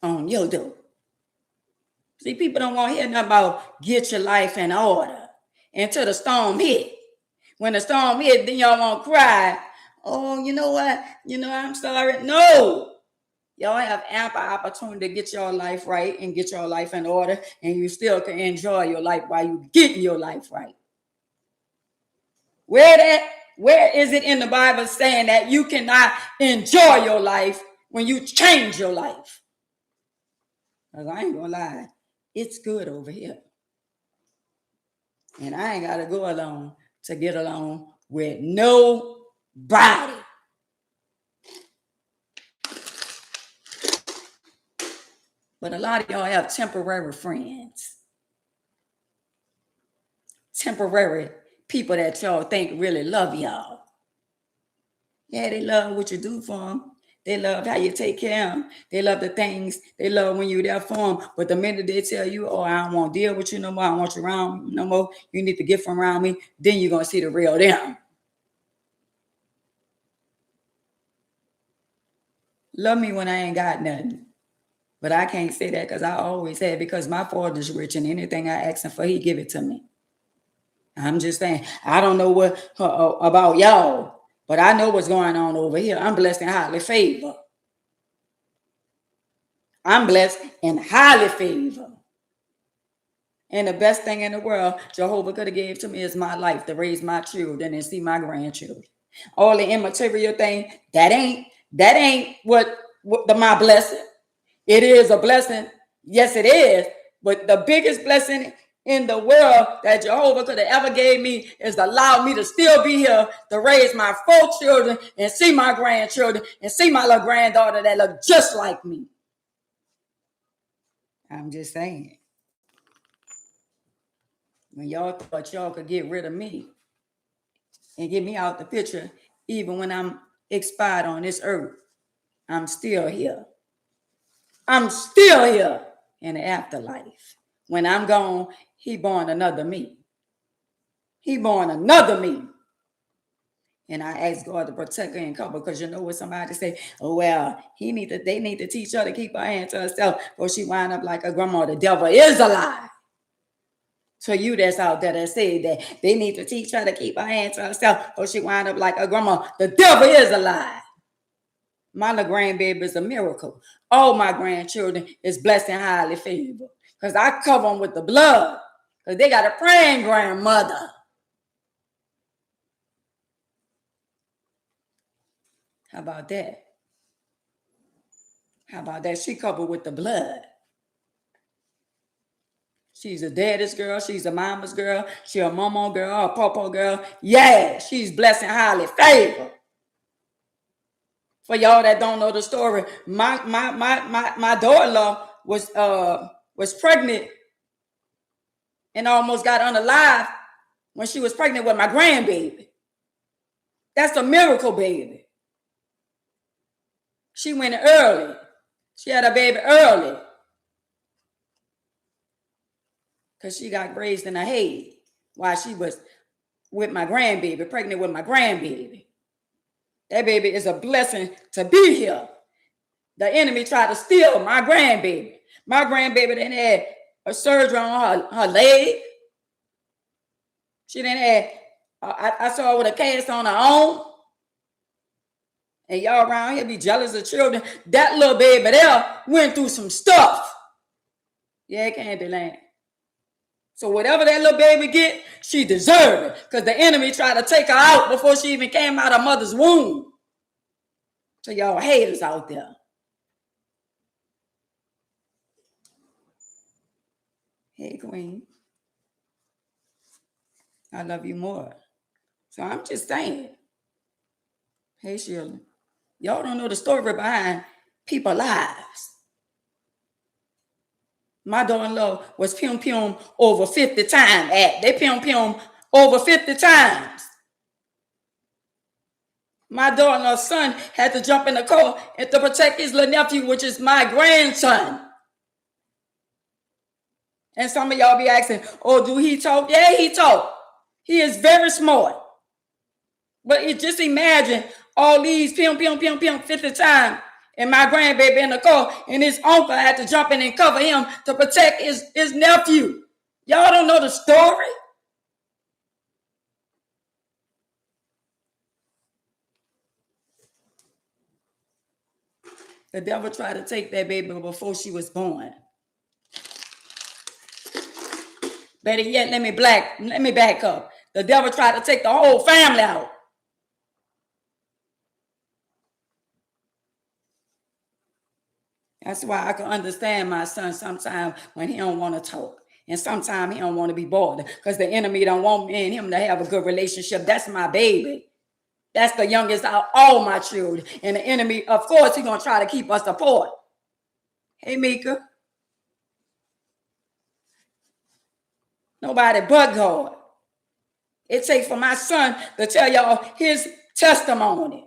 On your door. See, people don't want to hear nothing about get your life in order until the storm hit. When the storm hit, then y'all won't cry. Oh, you know what? I'm sorry. No. Y'all have ample opportunity to get your life right and get your life in order, and you still can enjoy your life while you getting your life right. Where is it in the Bible saying that you cannot enjoy your life when you change your life? Because I ain't gonna lie, it's good over here. And I ain't gotta go along to get along with nobody. But a lot of y'all have temporary friends. Temporary people that y'all think really love y'all. Yeah, they love what you do for them. They love how you take care of them. They love the things. They love when you're there for them. But the minute they tell you, oh, I don't want to deal with you no more. I don't want you around no more. You need to get from around me. Then you're going to see the real them. Love me when I ain't got nothing. But I can't say that because I always had, because my father's rich and anything I ask him for, he give it to me. I'm just saying, I don't know what about y'all, but I know what's going on over here. I'm blessed and highly favored. I'm blessed and highly favored. And the best thing in the world Jehovah could have gave to me is my life to raise my children and see my grandchildren. All the immaterial thing, that ain't what my blessing. It is a blessing. Yes, it is. But the biggest blessing in the world that Jehovah could have ever gave me is to allow me to still be here to raise my 4 children and see my grandchildren and see my little granddaughter that look just like me. I'm just saying. When y'all thought y'all could get rid of me and get me out the picture, even when I'm expired on this earth, I'm still here. I'm still here in the afterlife. When I'm gone, he born another me. He born another me. And I ask God to protect her and cover, because you know what somebody say, oh, well, they need to teach her to keep her hand to herself, or she wind up like her grandma. The devil is a lie. So you that's out there that say that they need to teach her to keep her hand to herself, or she wind up like her grandma. The devil is a lie. My little grandbaby is a miracle. All my grandchildren is blessed and highly favored, because I cover them with the blood, because they got a praying grandmother. How about that? How about that? She covered with the blood. She's a daddy's girl. She's a mama's girl. She's a mama girl, a papa girl. Yeah, she's blessed and highly favored. For y'all that don't know the story, my daughter-in-law was pregnant and almost got unalive when she was pregnant with my grandbaby. That's a miracle baby. She went early. She had a baby early because she got grazed in her head while she was with my grandbaby, pregnant with my grandbaby. That baby is a blessing to be here. The enemy tried to steal my grandbaby. My grandbaby didn't have a surgery on her leg. She didn't have, I saw her with a cast on her own. And y'all around here be jealous of children. That little baby there went through some stuff. Yeah, it can't be land. So whatever that little baby get, she deserved it. Because the enemy tried to take her out before she even came out of mother's womb. So y'all haters out there. Hey, Queen. I love you more. So I'm just saying. Hey, Shirley. Y'all don't know the story behind people's lives. My daughter-in-law was pum over 50 times. They pum over 50 times. My daughter-in-law's son had to jump in the car and to protect his little nephew, which is my grandson. And some of y'all be asking, oh, do he talk? Yeah, he talk. He is very smart. But just imagine all these pum 50 times and my grandbaby in the car, and his uncle had to jump in and cover him to protect his nephew. Y'all don't know the story? The devil tried to take that baby before she was born. Better yet, let me back up. The devil tried to take the whole family out. That's why I can understand my son sometimes when he don't want to talk. And sometimes he don't want to be bothered because the enemy don't want me and him to have a good relationship. That's my baby. That's the youngest of all my children. And the enemy, of course, he's going to try to keep us apart. Hey, Mika. Nobody but God. It takes for my son to tell y'all his testimony.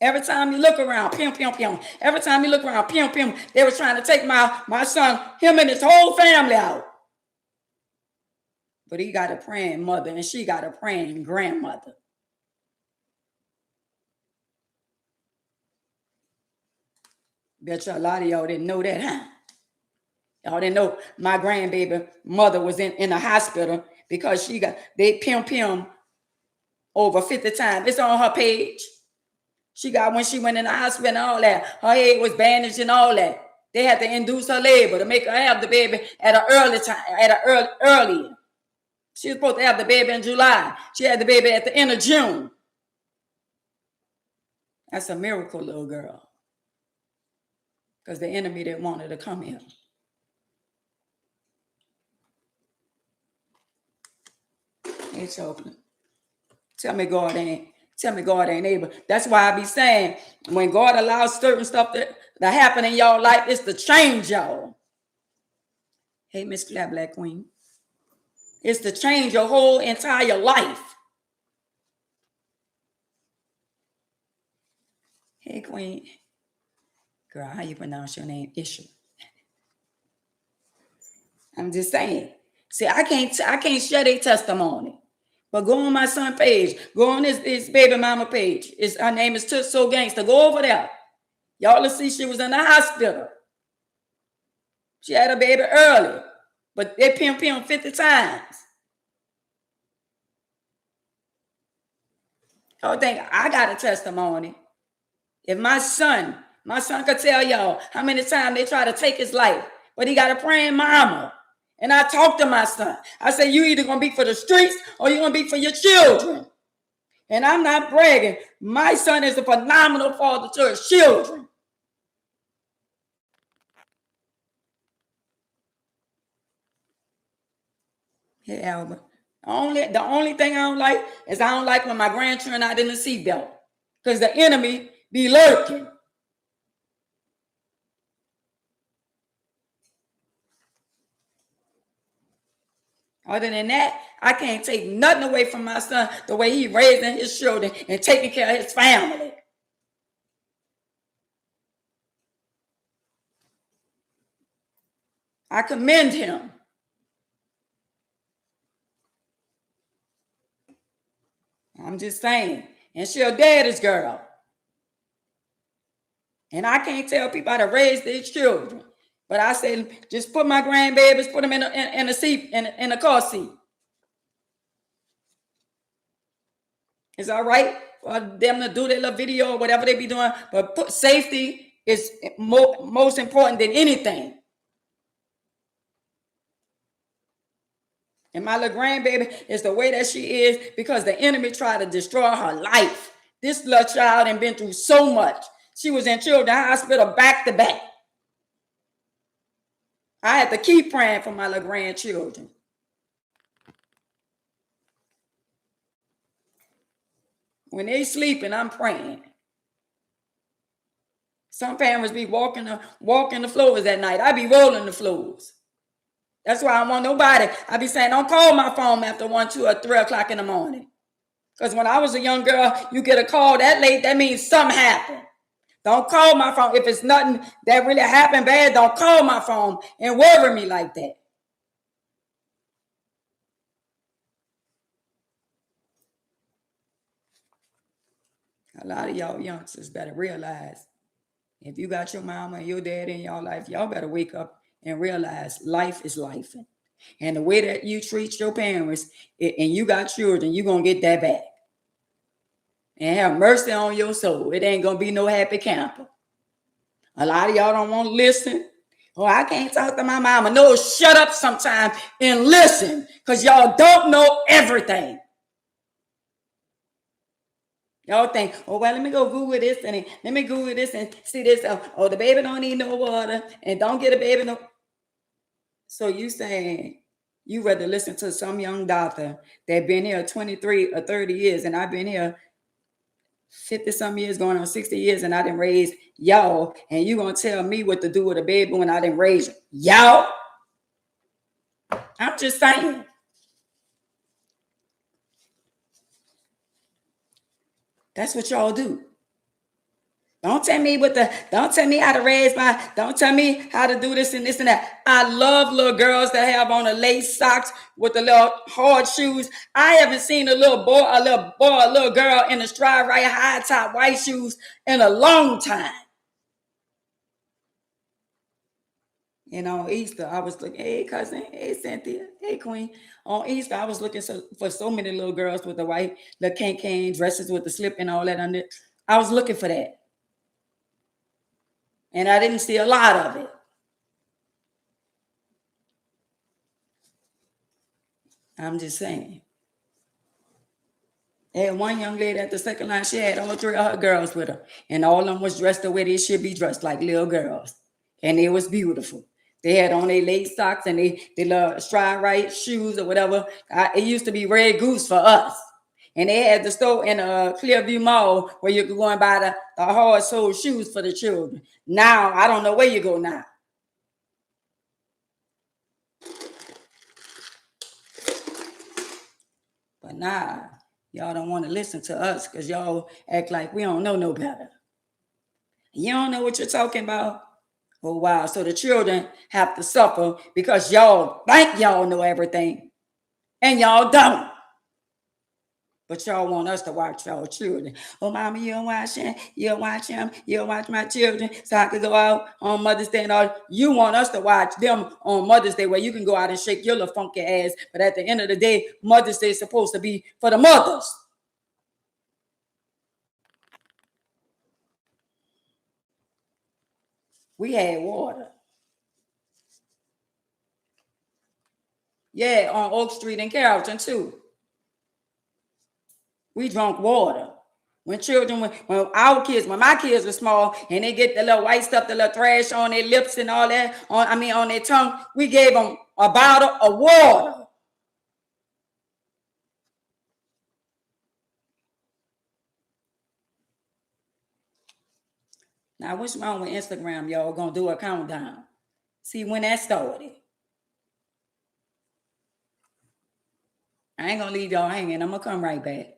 Every time you look around, pim. Every time you look around, pim. They were trying to take my son, him and his whole family out. But he got a praying mother and she got a praying grandmother. Bet you a lot of y'all didn't know that, huh? Y'all didn't know my grandbaby mother was in the hospital because they pim over 50 times. It's on her page. She got when she went in the hospital and all that. Her head was bandaged and all that. They had to induce her labor to make her have the baby at an early time, earlier. She was supposed to have the baby in July. She had the baby at the end of June. That's a miracle, little girl. Because the enemy didn't want her to come here. It's open. Tell me God ain't able. That's why I be saying when God allows certain stuff that happen in y'all life, it's to change y'all. Hey, Miss Black Queen. It's to change your whole entire life. Hey, Queen. Girl, how you pronounce your name? Issue. I'm just saying. See, I can't share their testimony. But go on my son page. Go on his baby mama page. Her name is Toot So Gangster. Go over there. Y'all will see she was in the hospital. She had a baby early. But they pim 50 times. I think I got a testimony. If my son could tell y'all how many times they try to take his life, but he got a praying mama. And I talked to my son. I said, you either going to be for the streets or you're going to be for your children. And I'm not bragging. My son is a phenomenal father to his children. Hey, Albert. The only thing I don't like is I don't like when my grandchildren out in the seatbelt. Because the enemy be lurking. Other than that, I can't take nothing away from my son the way he raising his children and taking care of his family. I commend him. I'm just saying. And she a daddy's girl. And I can't tell people how to raise their children. But I said, just put my grandbabies, put them in a seat, in a car seat. It's all right for them to do their little video or whatever they be doing. But safety is most important than anything. And my little grandbaby is the way that she is because the enemy tried to destroy her life. This little child had been through so much. She was in children's hospital back to back. I had to keep praying for my little grandchildren. When they sleeping, I'm praying. Some parents be walking the floors at night. I be rolling the floors. That's why I don't want nobody. I be saying, don't call my phone after 1, 2, or 3 o'clock in the morning. Because when I was a young girl, you get a call that late, that means something happened. Don't call my phone. If it's nothing that really happened bad, don't call my phone and worry me like that. A lot of y'all youngsters better realize if you got your mama and your daddy in your life, y'all better wake up and realize life is life. And the way that you treat your parents and you got children, you're going to get that back. And have mercy on your soul. It ain't going to be no happy camper. A lot of y'all don't want to listen. Oh, I can't talk to my mama. No, shut up sometime and listen because y'all don't know everything. Y'all think, oh, well, let me go Google this and let me Google this and see this. Oh, the baby don't need no water and don't get a baby no. So you saying you rather listen to some young doctor that been here 23 or 30 years and I've been here 50-some years going on 60 years and I didn't raise y'all and you gonna tell me what to do with a baby when I didn't raise y'all? I'm just saying. That's what y'all do. Don't tell me how to raise don't tell me how to do this and this and that. I love little girls that have on the lace socks with the little hard shoes. I haven't seen a little girl in a stride right high top white shoes in a long time. And on Easter, I was looking, hey cousin, hey Cynthia, hey queen. On Easter, I was looking for so many little girls with the white, the can dresses with the slip and all that under. I was looking for that. And I didn't see a lot of it. I'm just saying. And one young lady at the second line, she had all 3 of her girls with her. And all of them was dressed the way they should be dressed, like little girls. And it was beautiful. They had on their lace socks and they little stride right shoes or whatever. It used to be Red Goose for us. And they had the store in a Clearview Mall where you could go and buy the hard sole shoes for the children. Now, I don't know where you go now. But nah, y'all don't want to listen to us because y'all act like we don't know no better. You don't know what you're talking about? Oh, wow. So the children have to suffer because y'all think y'all know everything and y'all don't. But y'all want us to watch y'all children. Oh, mama, you don't watch him. You don't watch him. You don't watch my children. So I can go out on Mother's Day and all. You want us to watch them on Mother's Day where you can go out and shake your little funky ass. But at the end of the day, Mother's Day is supposed to be for the mothers. We had water. Yeah, on Oak Street in Carrollton too. We drank water. When my kids were small and they get the little white stuff, the little trash on their lips and all that, on their tongue, we gave them a bottle of water. Now, what's wrong with Instagram? Y'all gonna do a countdown. See when that started. I ain't gonna leave y'all hanging. I'm gonna come right back.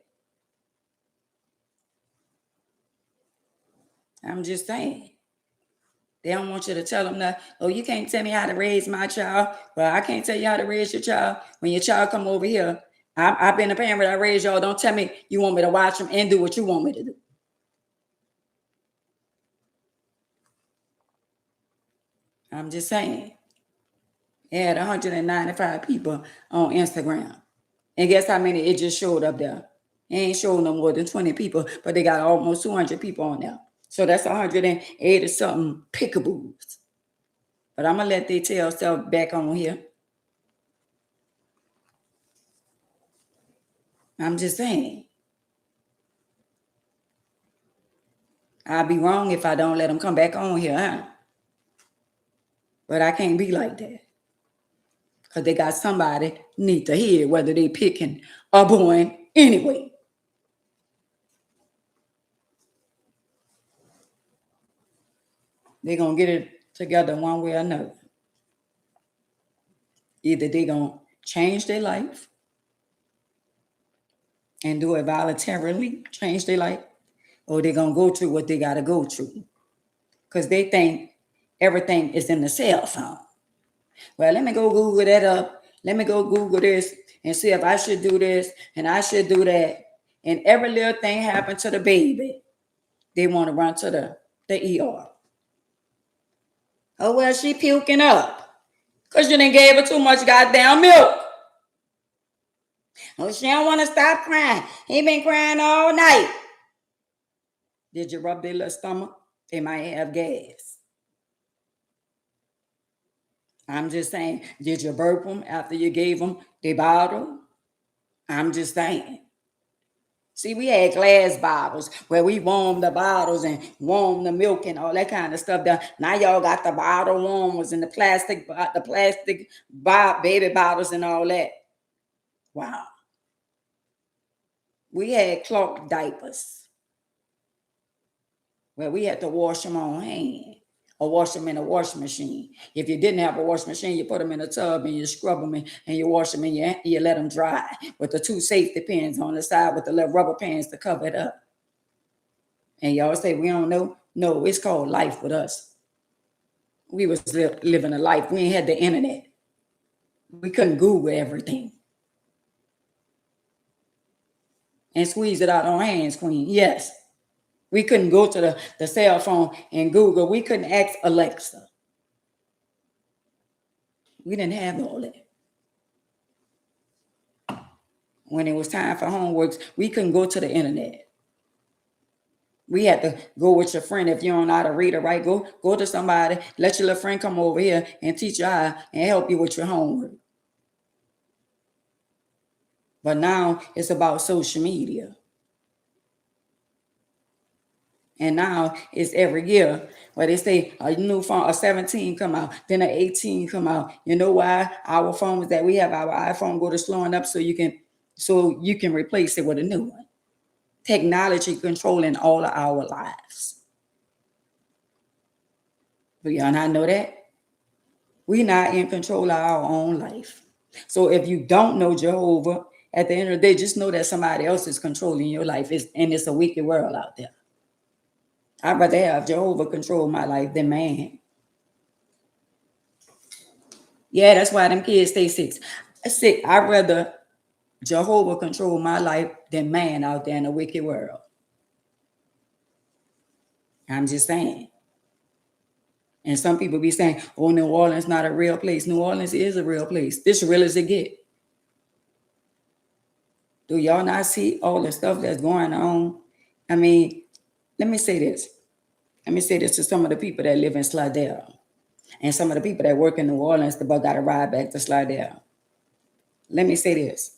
I'm just saying. They don't want you to tell them that, oh, you can't tell me how to raise my child. Well, I can't tell you how to raise your child. When your child come over here, I've been a parent. I raised y'all. Don't tell me you want me to watch them and do what you want me to do. I'm just saying. It had 195 people on Instagram. And guess how many it just showed up there? It ain't showing no more than 20 people, but they got almost 200 people on there. So that's 180 something pickaboos. But I'm going to let they tell stuff back on here. I'm just saying. I'll be wrong if I don't let them come back on here, huh? But I can't be like that. Because they got somebody need to hear whether they picking or born anyway. They're going to get it together one way or another. Either they're going to change their life and do it voluntarily, change their life, or they're going to go through what they got to go through. Because they think everything is in the cell phone. Well, let me go Google that up. Let me go Google this and see if I should do this and I should do that. And every little thing happened to the baby. They want to run to the ER. Oh, well, she puking up. Because you done gave her too much goddamn milk. Oh, she don't want to stop crying. He been crying all night. Did you rub their little stomach? They might have gas. I'm just saying, did you burp them after you gave them the bottle? I'm just saying. See, we had glass bottles where we warmed the bottles and warmed the milk and all that kind of stuff. Now y'all got the bottle warmers and the plastic baby bottles and all that. Wow. We had cloth diapers where we had to wash them on hand or wash them in a washing machine. If you didn't have a washing machine, you put them in a tub and you scrub them and you wash them and you let them dry with the 2 safety pins on the side with the little rubber pants to cover it up. And y'all say we don't know? No, it's called life with us. We was living a life. We ain't had the internet. We couldn't Google everything. And squeeze it out on hands, Queen. Yes. We couldn't go to the cell phone and Google. We couldn't ask Alexa. We didn't have all that. When it was time for homeworks, we couldn't go to the internet. We had to go with your friend. If you don't know how to read or write, go to somebody. Let your little friend come over here and teach you how and help you with your homework. But now it's about social media. And now it's every year where they say a new phone, a 17 come out, then an 18 come out. You know why? Our phones that we have, our iPhone go to slowing up so you can replace it with a new one. Technology controlling all of our lives. Do y'all not know that? We're not in control of our own life. So if you don't know Jehovah, at the end of the day, just know that somebody else is controlling your life, and it's a wicked world out there. I'd rather have Jehovah control my life than man. Yeah, that's why them kids stay sick. I'd rather Jehovah control my life than man out there in a wicked world. I'm just saying. And some people be saying, oh, New Orleans not a real place. New Orleans is a real place. This real as it get. Do y'all not see all the stuff that's going on? I mean, let me say this. Let me say this to some of the people that live in Slidell and some of the people that work in New Orleans that got to ride back to Slidell. Let me say this.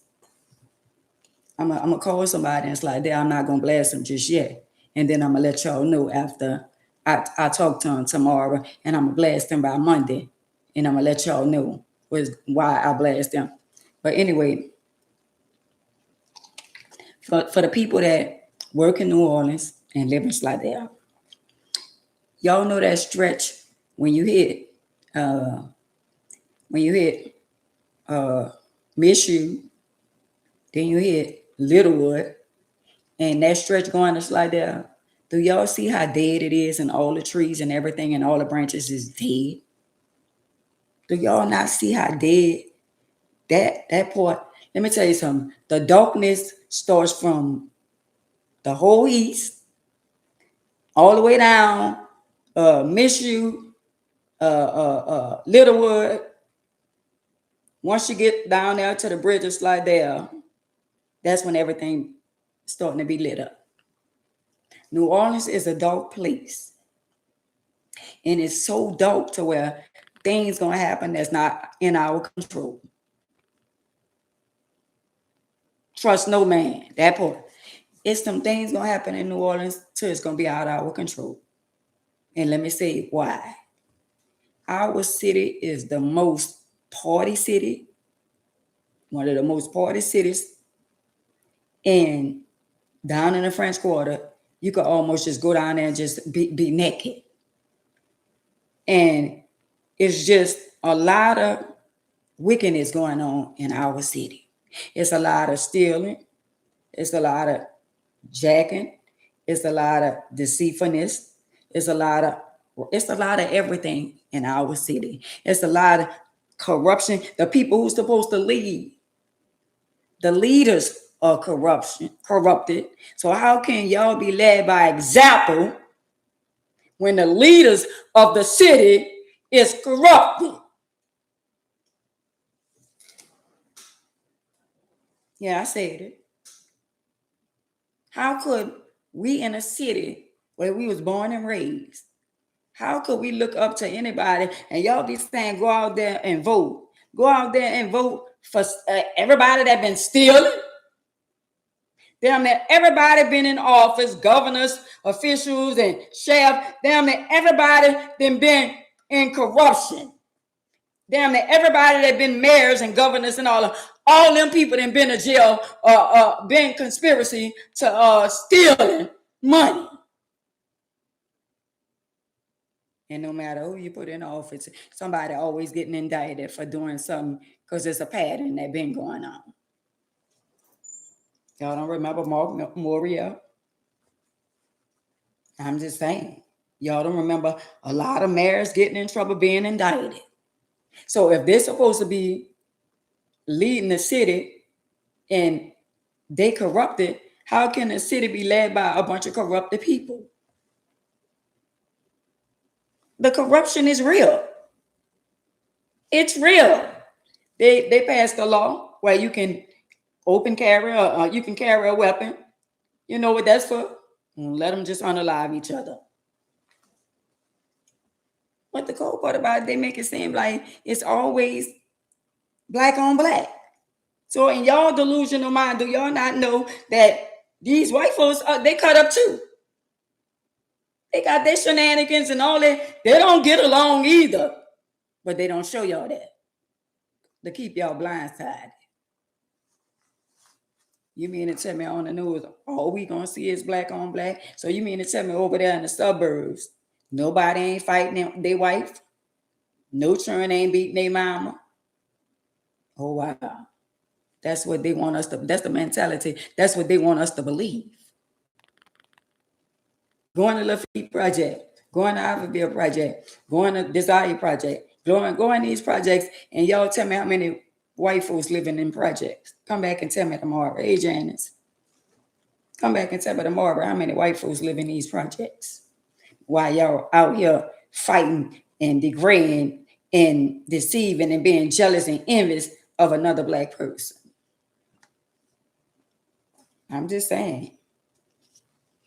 I'm going to call somebody in Slidell. I'm not going to blast them just yet. And then I'm going to let y'all know after I talk to them tomorrow, and I'm going to blast them by Monday. And I'm going to let y'all know why I blast them. But anyway, for the people that work in New Orleans and live in Slidell, y'all know that stretch when you hit Mizzou, then you hit Littlewood, and that stretch going to Slidell. Do y'all see how dead it is, and all the trees and everything and all the branches is dead? Do y'all not see how dead that part? Let me tell you something. The darkness starts from the whole east, all the way down, Mishu, Littlewood. Once you get down there to the bridges like there, that's when everything starting to be lit up. New Orleans is a dark place. And it's so dark to where things gonna happen that's not in our control. Trust no man. That part. It's some things gonna happen in New Orleans till it's gonna be out of our control. And let me say why. Our city is the most party city, one of the most party cities. And down in the French Quarter, you could almost just go down there and just be naked. And it's just a lot of wickedness going on in our city. It's a lot of stealing. It's a lot of jacking. It's a lot of deceitfulness. It's a lot of everything in our city. It's a lot of corruption. The people who's supposed to lead, the leaders are corrupted. So how can y'all be led by example when the leaders of the city is corrupted? Yeah, I said it. How could we in a city where we was born and raised, how could we look up to anybody and y'all be saying go out there and vote? Go out there and vote for everybody that been stealing. Damn near everybody been in office, governors, officials, and sheriff. Damn near everybody been in corruption. Damn near everybody that been mayors and governors and all them people that been in jail, been conspiracy to stealing money. And no matter who you put in office, somebody always getting indicted for doing something because there's a pattern that been going on. Y'all don't remember Mark Moria? I'm just saying. Y'all don't remember a lot of mayors getting in trouble being indicted. So if they're supposed to be leading the city and they corrupted, how can the city be led by a bunch of corrupted people? The corruption is real. It's real. They passed a law where you can open carry, you can carry a weapon. You know what that's for? Let them just unalive each other. What the cold part about it, they make it seem like it's always black on black. So in y'all delusional mind, do y'all not know that these white folks, they cut up too? They got their shenanigans and all that. They don't get along either. But they don't show y'all that. To keep y'all blindsided. You mean to tell me on the news, all we gonna see is black on black? So you mean to tell me over there in the suburbs, nobody ain't fighting their wife? No children ain't beating their mama? Oh, wow. That's what they want us to, that's the mentality. That's what they want us to believe. Going to Lafitte Project, going to Iberville Project, going to Desire Project, going these projects, and y'all tell me how many white folks living in projects. Come back and tell me tomorrow. Hey, Janice. Come back and tell me tomorrow how many white folks live in these projects. While y'all out here fighting and degrading and deceiving and being jealous and envious of another black person. I'm just saying.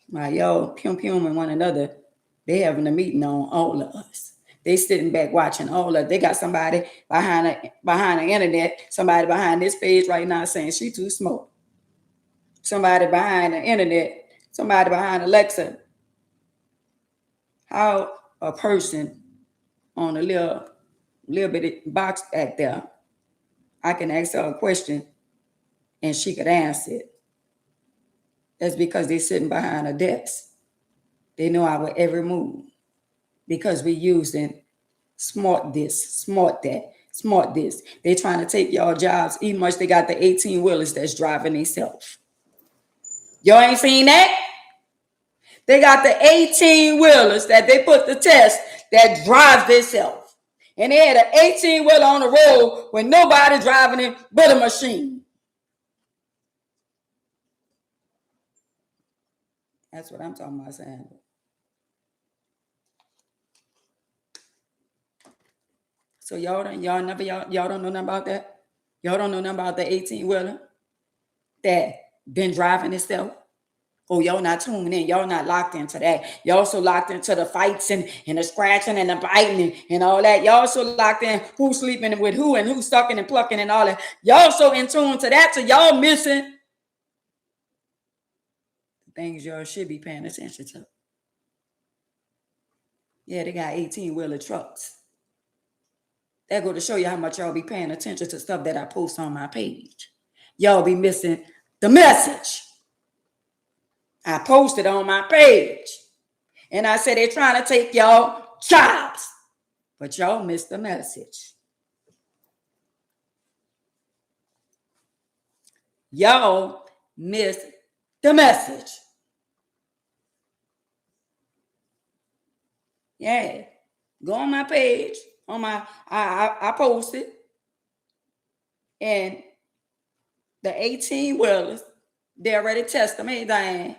While y'all pum-puming one another, they having a meeting on all of us. They sitting back watching all of. They got somebody behind the internet, somebody behind this page right now saying she too smart. Somebody behind the internet, somebody behind Alexa. How a person on a little bitty box back there, I can ask her a question and she could answer it. That's because they're sitting behind a desk. They know our every move because we're using smart this, smart that, smart this. They're trying to take y'all jobs, even much they got the 18-wheelers that's driving themselves. Y'all ain't seen that? They got the 18-wheelers that they put the test that drives themselves. And they had an 18-wheeler on the road with nobody driving it but a machine. That's what I'm talking about, Sandra. So y'all don't know nothing about that? Y'all don't know nothing about the 18-wheeler that been driving itself? Oh, y'all not tuned in. Y'all not locked into that. Y'all so locked into the fights and the scratching and the biting and all that. Y'all so locked in who's sleeping with who and who's sucking and plucking and all that. Y'all so in tune to that, so y'all missing the things y'all should be paying attention to. Yeah, they got 18-wheeler trucks. That go to show you how much y'all be paying attention to stuff that I post on my page. Y'all be missing the message. I posted on my page. And I said they're trying to take y'all jobs. But y'all missed the message. Y'all missed the message. Yeah. Go on my page. I posted. And the 18-wheelers, they already test them, ain't Diane?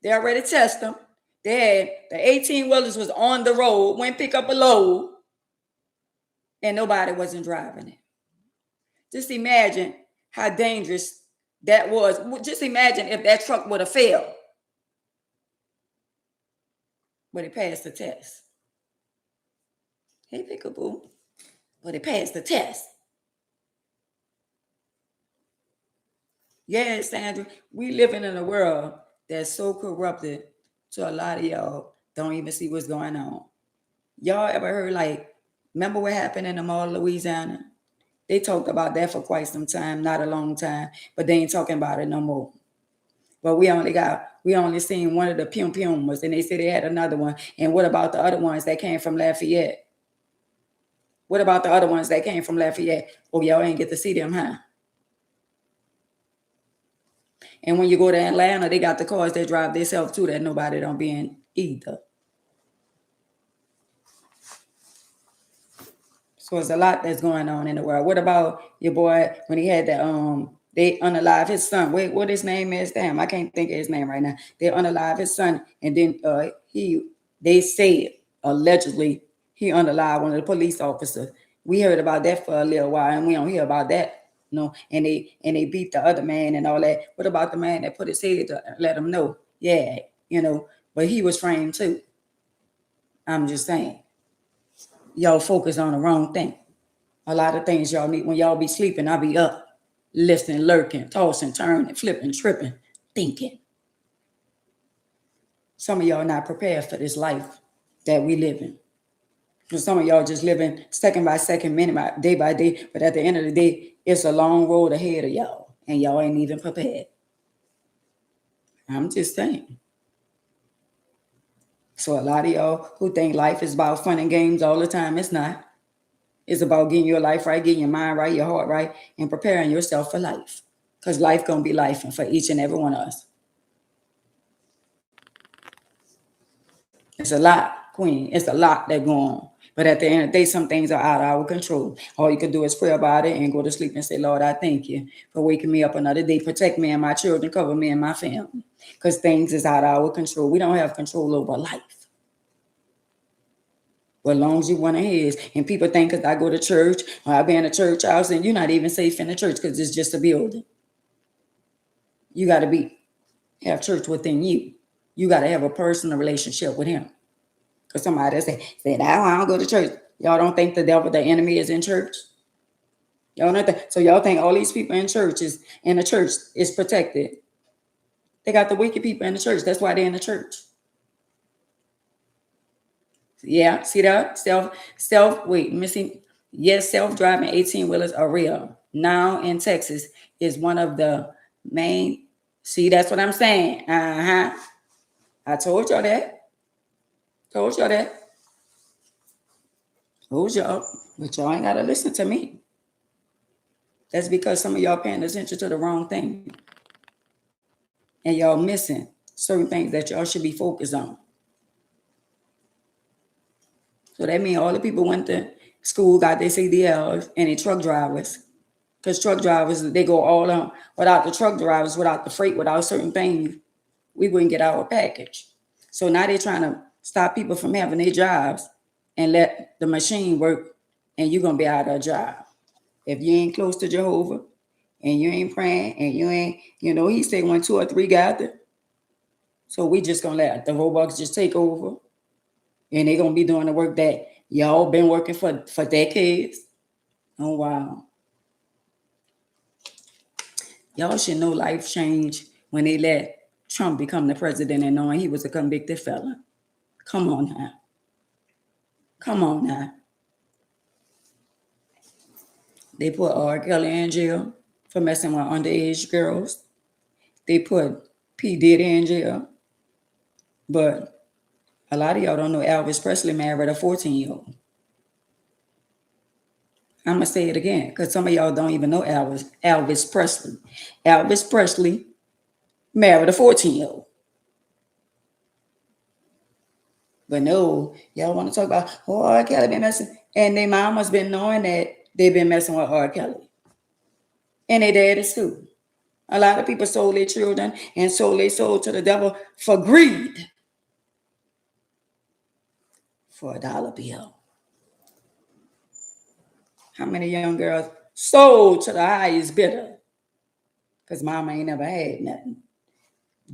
They already test them. The 18-wheelers was on the road, went pick up a load, and nobody wasn't driving it. Just imagine how dangerous that was. Just imagine if that truck would have failed. But it passed the test. Hey, Pickaboo. But it passed the test. Yeah, Sandra, we living in a world that's so corrupted to a lot of y'all don't even see what's going on. Y'all ever heard, like, remember what happened in the mall of Louisiana? They talked about that for quite some time, not a long time, but they ain't talking about it no more. But we only seen one of the Pum Pumas, and they said they had another one. And what about the other ones that came from Lafayette? What about the other ones that came from Lafayette? Oh, y'all ain't get to see them, huh? And when you go to Atlanta, they got the cars that drive themselves too that nobody don't be in either. So it's a lot that's going on in the world. What about your boy when he had the they unalive his son? Wait, what his name is? Damn, I can't think of his name right now. They unalive his son, and then they said allegedly he unalived one of the police officers. We heard about that for a little while, and we don't hear about that. No, and they beat the other man and all that. What about the man that put his head to let him know? Yeah, but he was framed too. I'm just saying. Y'all focus on the wrong thing. A lot of things y'all need. When y'all be sleeping, I be up, listening, lurking, tossing, turning, flipping, tripping, thinking. Some of y'all not prepared for this life that we live in. Because some of y'all just living second by second, minute by day. But at the end of the day, it's a long road ahead of y'all. And y'all ain't even prepared. I'm just saying. So a lot of y'all who think life is about fun and games all the time, it's not. It's about getting your life right, getting your mind right, your heart right, and preparing yourself for life. Because life going to be life for each and every one of us. It's a lot, Queen. It's a lot that go on. But at the end of the day, some things are out of our control. All you can do is pray about it and go to sleep and say, Lord, I thank you for waking me up another day. Protect me and my children, cover me and my family. Because things is out of our control. We don't have control over life. But as long as you want to his. And people think because I go to church or I be in a church house, and you're not even safe in the church because it's just a building. You got to have church within you. You got to have a personal relationship with him. Because somebody say, I don't go to church. Y'all don't think the devil, the enemy, is in church? Y'all don't think, so y'all think all these people in the church is protected. They got the wicked people in the church. That's why they're in the church. Yeah, see that? Yes, self-driving 18-wheelers are real. Now in Texas is one of the main, see, that's what I'm saying. I told y'all that. Told y'all. But y'all ain't got to listen to me. That's because some of y'all paying attention to the wrong thing. And y'all missing certain things that y'all should be focused on. So that means all the people went to school, got their CDLs, and they truck drivers. Because truck drivers, they go all on without the truck drivers, without the freight, without certain things. we wouldn't get our package. So now they're trying to stop people from having their jobs and let the machine work, and you're going to be out of a job. If you ain't close to Jehovah and you ain't praying and you ain't, he said when 2 or 3 gather. So we just going to let the robots just take over, and they're going to be doing the work that y'all been working for decades. Oh, wow. Y'all should know life changed when they let Trump become the president and knowing he was a convicted felon. Come on now. Come on now. They put R. Kelly in jail for messing with underage girls. They put P. Diddy in jail. But a lot of y'all don't know Elvis Presley married a 14-year-old. I'm going to say it again because some of y'all don't even know Elvis Presley. Elvis Presley married a 14-year-old. But no, y'all want to talk about, R. Kelly been messing. And their mama's been knowing that they've been messing with R. Kelly. And their daddies too. A lot of people sold their children and sold their soul to the devil for greed. For a dollar bill. How many young girls sold to the highest bidder? Because mama ain't never had nothing.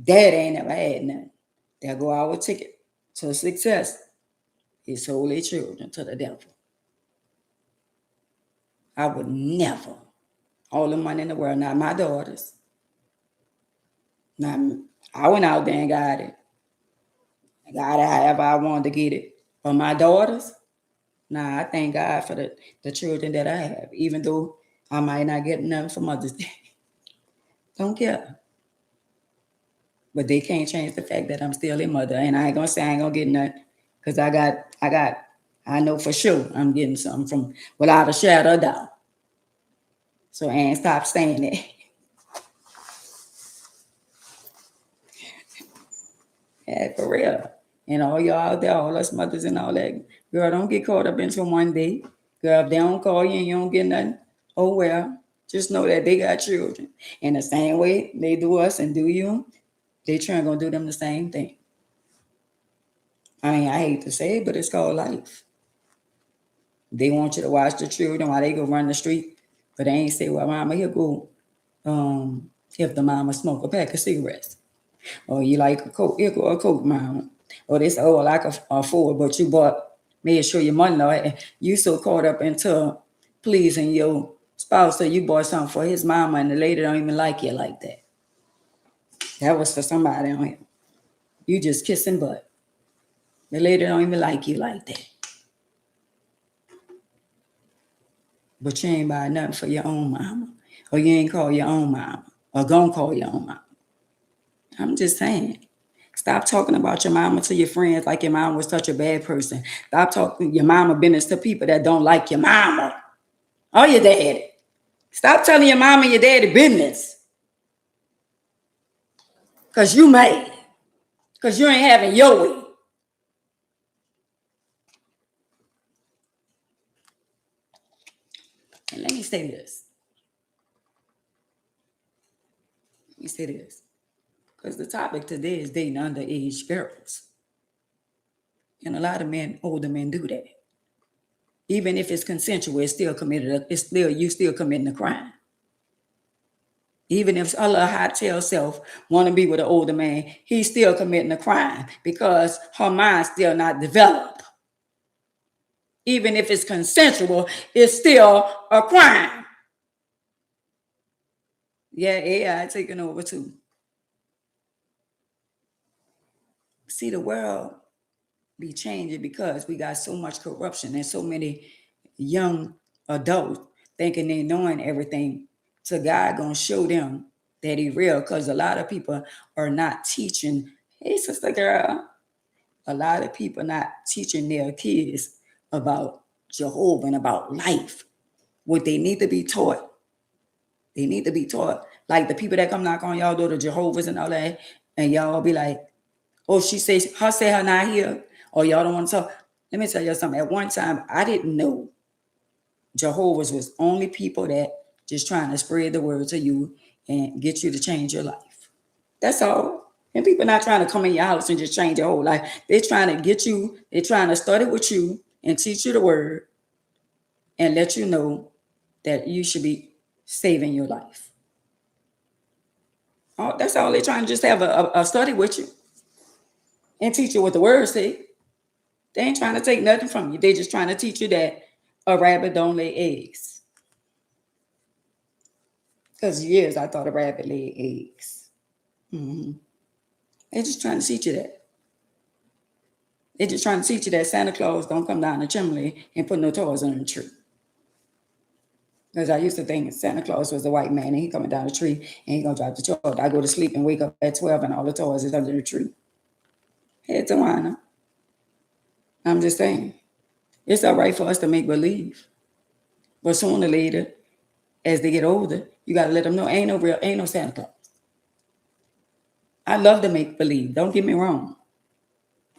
Daddy ain't never had nothing. They'll go our ticket to success. He sold their children to the devil. I would never. All the money in the world, not my daughters. I went out there and got it. I got it however I wanted to get it. But my daughters, I thank God for the children that I have, even though I might not get nothing for Mother's Day. Don't care. But they can't change the fact that I'm still a mother. And I ain't going to say I ain't going to get nothing. Because I know for sure I'm getting something from without a shadow of doubt. So Ann, stop saying that. Yeah, for real. And all y'all out there, all us mothers and all that. Girl, don't get caught up into one day. Girl, if they don't call you and you don't get nothing, oh well. Just know that they got children. And the same way they do us and do you, they trying to do them the same thing. I mean, I hate to say it, but it's called life. They want you to watch the children while they go run the street, but they ain't say, well, mama, here go if the mama smoke a pack of cigarettes. Or you like a Coke, here go a Coke, mama. Or they say, oh, I can afford, but you made sure your money, you so caught up into pleasing your spouse, so you bought something for his mama, and the lady don't even like you like that. That was for somebody on here. You just kissing butt. The lady don't even like you like that. But you ain't buy nothing for your own mama. Or you ain't call your own mama. Or gonna call your own mama. I'm just saying. Stop talking about your mama to your friends like your mama was such a bad person. Stop talking your mama business to people that don't like your mama. Or your daddy. Stop telling your mama and your daddy business. Because you mad. Because you ain't having your way. And let me say this. Because the topic today is dating underage girls. And a lot of older men do that. Even if it's consensual, you still committing a crime. Even if a little hot-tail self want to be with an older man, he's still committing a crime because her mind's still not developed. Even if it's consensual, it's still a crime. Yeah, AI taking over too. See, the world be changing because we got so much corruption and so many young adults thinking they knowing everything. So God gonna show them that he real, because a lot of people are not teaching. Hey, sister girl, a lot of people not teaching their kids about Jehovah and about life. What they need to be taught. They need to be taught. Like the people that come knock on y'all door, the Jehovah's and all that, and y'all be like, oh, she says her not here, or y'all don't want to talk. Let me tell you something. At one time, I didn't know Jehovah's was only people that just trying to spread the word to you and get you to change your life. That's all. And people not trying to come in your house and just change your whole life. They're trying to get you, they're trying to study with you and teach you the word and let you know that you should be saving your life. Oh, that's all they're trying to just have a study with you and teach you what the word say. They ain't trying to take nothing from you. They just trying to teach you that a rabbit don't lay eggs. Because years I thought a rabbit laid eggs. Mm-hmm. They're just trying to teach you that. They're just trying to teach you that Santa Claus don't come down the chimney and put no toys on the tree. Because I used to think Santa Claus was a white man and he coming down the tree and he gonna drop the toy. I go to sleep and wake up at 12 and all the toys is under the tree. Hey, Tawana. I'm just saying. It's all right for us to make believe. But sooner or later, as they get older, you gotta let them know ain't no Santa Claus. I love to make believe. Don't get me wrong.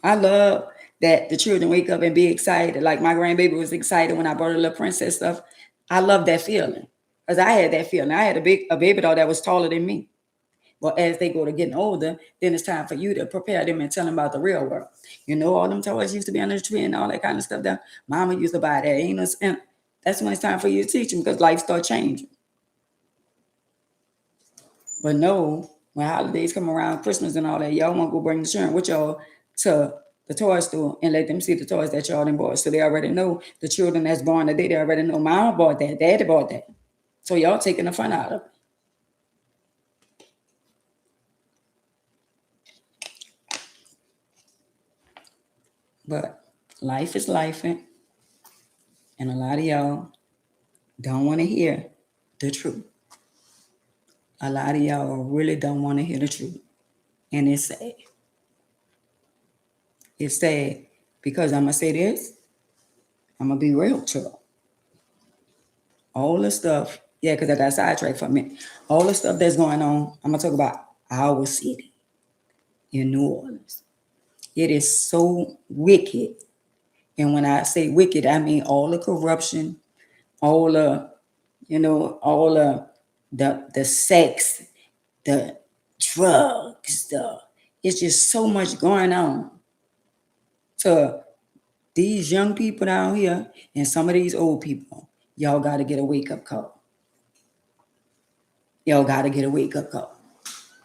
I love that the children wake up and be excited. Like my grandbaby was excited when I brought her little princess stuff. I love that feeling. Because I had that feeling. I had a baby doll that was taller than me. But as they go to getting older, then it's time for you to prepare them and tell them about the real world. You know, all them toys used to be under the tree and all that kind of stuff. That Mama used to buy that. Ain't no, and that's when it's time for you to teach them because life starts changing. But no, when holidays come around, Christmas and all that, y'all want to go bring the children with y'all to the toy store and let them see the toys that y'all done bought. So they already know the children that's born today, they already know Mama bought that, Daddy bought that. So y'all taking the fun out of it. But life is life, and a lot of y'all don't want to hear the truth. A lot of y'all really don't want to hear the truth. And it's sad. It's sad because I'm going to say this. I'm going to be real to y'all. All the stuff, yeah, because I got sidetracked for a minute. All the stuff that's going on, I'm going to talk about our city in New Orleans. It is so wicked. And when I say wicked, I mean all the corruption, all the, all the sex, the drugs, it's just so much going on. To these young people down here and some of these old people, y'all got to get a wake-up call. Y'all got to get a wake-up call.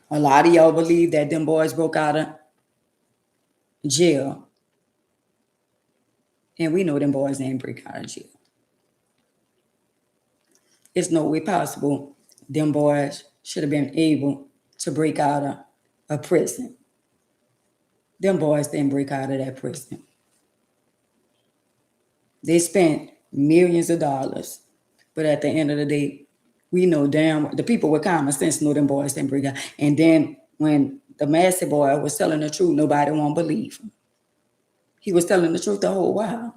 A lot of y'all believe that them boys broke out of jail. And we know them boys ain't break out of jail. It's no way possible them boys should have been able to break out of a prison. Them boys didn't break out of that prison. They spent millions of dollars. But at the end of the day, we know damn, the people with common sense know them boys didn't break out. And then when the massive boy was telling the truth, nobody won't believe him. He was telling the truth the whole while.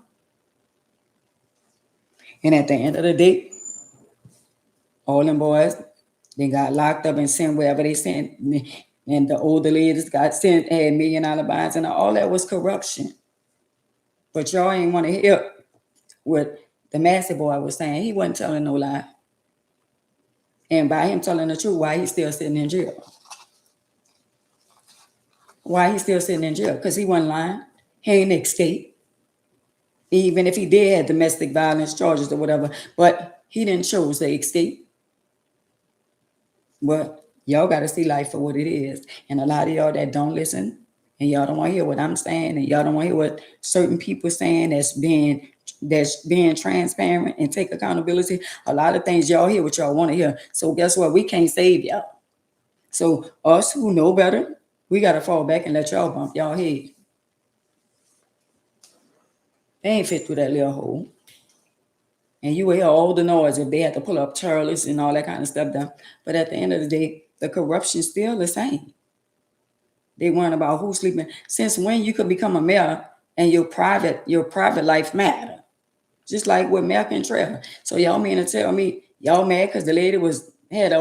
And at the end of the day, all them boys, they got locked up and sent wherever they sent. And the older ladies got sent, had $1 million bonds, and all that was corruption. But y'all ain't want to hear what the massive boy was saying. He wasn't telling no lie. And by him telling the truth, why he's still sitting in jail? Why he's still sitting in jail? Because he wasn't lying. He ain't escaped. Even if he did have domestic violence charges or whatever, but he didn't choose to escape. But y'all got to see life for what it is. And a lot of y'all that don't listen and y'all don't want to hear what I'm saying and y'all don't want to hear what certain people saying that's being transparent and take accountability. A lot of things y'all hear what y'all want to hear. So guess what? We can't save y'all. So us who know better, we got to fall back and let y'all bump y'all head. They ain't fit through that little hole. And you will hear all the noise if they had to pull up Charlie's and all that kind of stuff down. But at the end of the day, the corruption's still the same. They worrying about who's sleeping. Since when you could become a mayor and your private life matter? Just like with Malcolm and Trevor. So y'all mean to tell me y'all mad because the lady had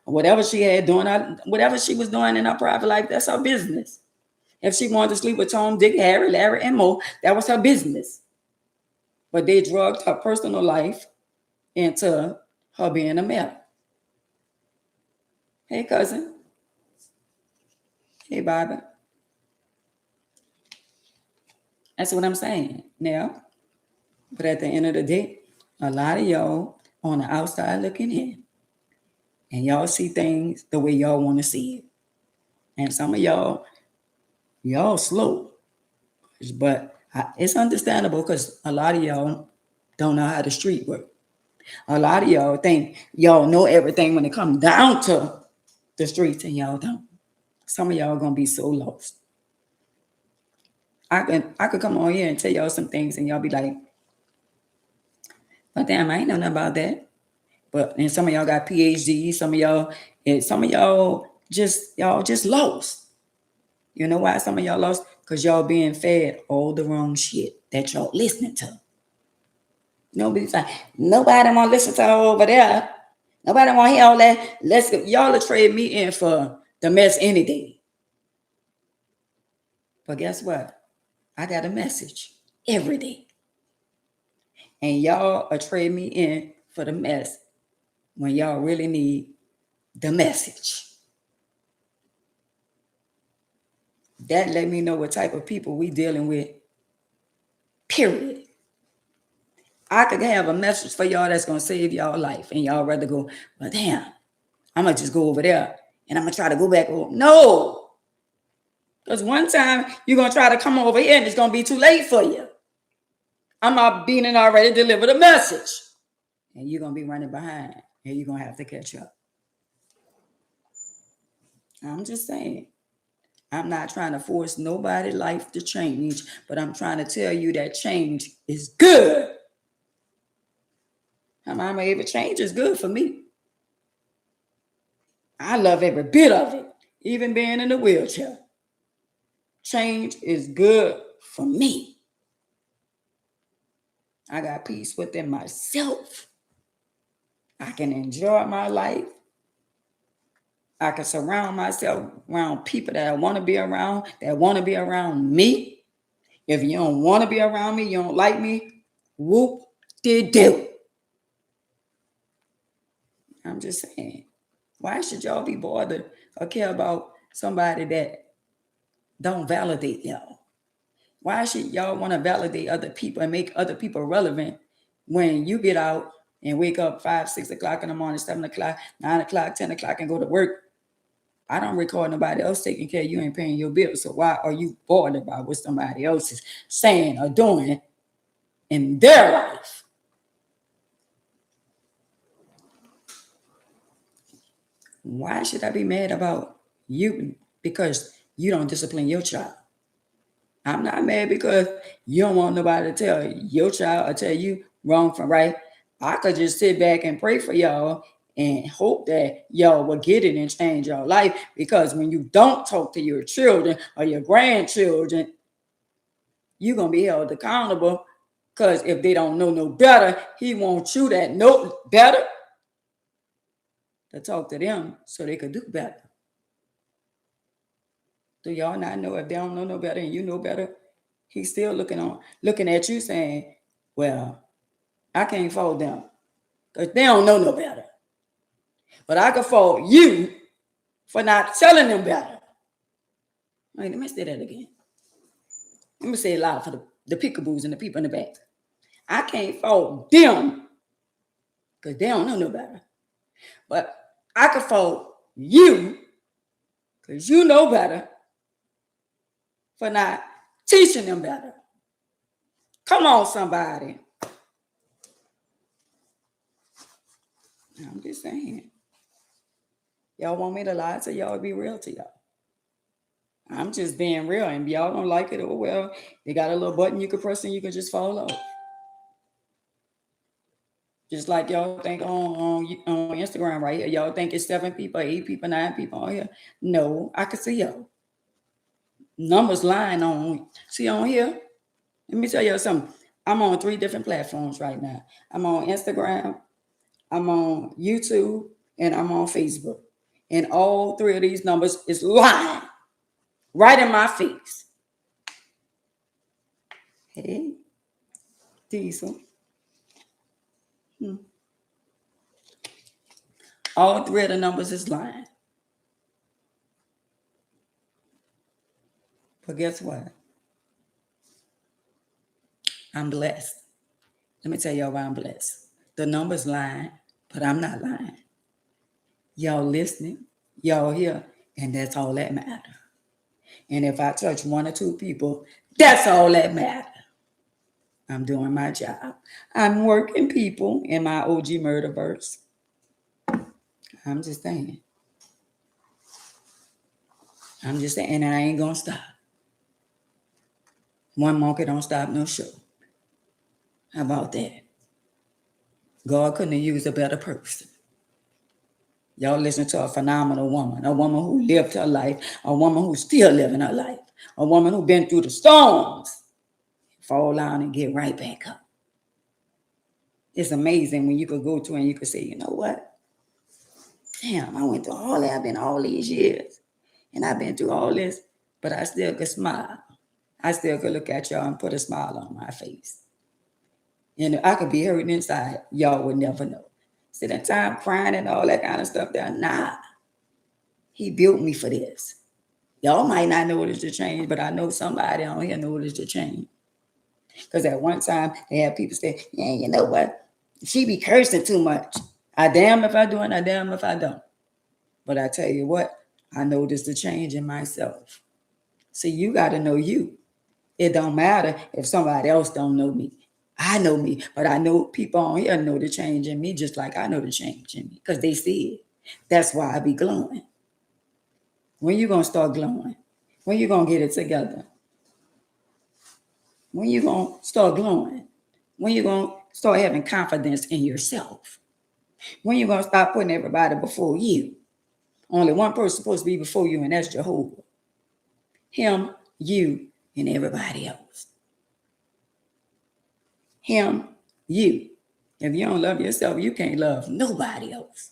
whatever she had doing, whatever she was doing in her private life, that's her business. If she wanted to sleep with Tom, Dick, Harry, Larry, and Mo, that was her business. But they drugged her personal life into her being a mayor. Hey, cousin. Hey, Bobby. That's what I'm saying. Now, but at the end of the day, a lot of y'all on the outside looking in, and y'all see things the way y'all want to see it. And some of y'all slow, but it's understandable because a lot of y'all don't know how the street work. A lot of y'all think y'all know everything when it comes down to the streets, and y'all don't. Some of y'all gonna be so lost. I could come on here and tell y'all some things, and y'all be like, "But damn, I ain't know nothing about that." But and some of y'all got PhDs. Some of y'all just lost. You know why some of y'all lost? Because y'all being fed all the wrong shit that y'all listening to. Nobody's like, nobody want to listen to her over there. Nobody want to hear all that. Let's go. Y'all will trade me in for the mess any day. But guess what? I got a message every day. And y'all will trade me in for the mess when y'all really need the message. That let me know what type of people we dealing with, period. I could have a message for y'all that's going to save y'all life, and y'all rather go, but damn, I'm going to just go over there, and I'm going to try to go back over. No. Because one time, you're going to try to come over here, and it's going to be too late for you. I'm not being already delivered a message. And you're going to be running behind, and you're going to have to catch up. I'm just saying. I'm not trying to force nobody's life to change, but I'm trying to tell you that change is good. How mama ever change is good for me. I love every bit of it, even being in a wheelchair. Change is good for me. I got peace within myself. I can enjoy my life. I can surround myself around people that I want to be around, that want to be around me. If you don't want to be around me, you don't like me, whoop de do. I'm just saying, why should y'all be bothered or care about somebody that don't validate y'all? Why should y'all want to validate other people and make other people relevant when you get out and wake up 5, 6 o'clock in the morning, 7 o'clock, 9 o'clock, 10 o'clock, and go to work? I don't record nobody else taking care of you, ain't paying your bills. So why are you bothered about what somebody else is saying or doing in their life? Why should I be mad about you because you don't discipline your child? I'm not mad because you don't want nobody to tell your child or tell you wrong from right. I could just sit back and pray for y'all and hope that y'all will get it and change your life, because when you don't talk to your children or your grandchildren, you're going to be held accountable, because if they don't know no better, he wants you that know better to talk to them so they could do better. Do y'all not know if they don't know no better and you know better? He's still looking at you saying, well, I can't fault them because they don't know no better. But I can fault you for not telling them better. Wait, let me say that again. Let me say it loud for the peekaboos and the people in the back. I can't fault them because they don't know no better. But I can fault you because you know better for not teaching them better. Come on, somebody. I'm just saying. Y'all want me to lie to y'all or be real to y'all? I'm just being real, and y'all don't like it. Oh, well, they got a little button you can press and you can just follow. Just like y'all think on Instagram right here. Y'all think it's 7 people, 8 people, 9 people on here. No, I can see y'all. Numbers lying on. See on here? Let me tell y'all something. I'm on 3 different platforms right now. I'm on Instagram, I'm on YouTube, and I'm on Facebook. And all 3 of these numbers is lying right in my face. Hey, Diesel. All 3 of the numbers is lying. But guess what? I'm blessed. Let me tell y'all why I'm blessed. The numbers lying, but I'm not lying. Y'all listening, y'all here, and that's all that matters. And if I touch one or two people, that's all that matters. I'm doing my job. I'm working people in my OG murderverse. I'm just saying. And I ain't gonna stop. One monkey don't stop no show. How about that? God couldn't have used a better person. Y'all listen to a phenomenal woman, a woman who lived her life, a woman who's still living her life, a woman who been through the storms, fall down and get right back up. It's amazing when you could go to and you could say, you know what? Damn, I went through all that. I've been all these years, and I've been through all this, but I still could smile. I still could look at y'all and put a smile on my face. And I could be hurting inside. Y'all would never know. See that time crying and all that kind of stuff there? Nah. He built me for this. Y'all might not notice the change, but I know somebody on here noticed the change. Because at one time, they had people say, yeah, you know what? She be cursing too much. I damn if I do and I damn if I don't. But I tell you what, I noticed the change in myself. See, you got to know you. It don't matter if somebody else don't know me. I know me, but I know people on here know the change in me just like I know the change in me because they see it. That's why I be glowing. When you going to start glowing? When you going to get it together? When you going to start glowing? When you going to start having confidence in yourself? When you going to stop putting everybody before you? Only one person supposed to be before you, and that's Jehovah. Him, you, and everybody else. Him, you. If you don't love yourself, you can't love nobody else.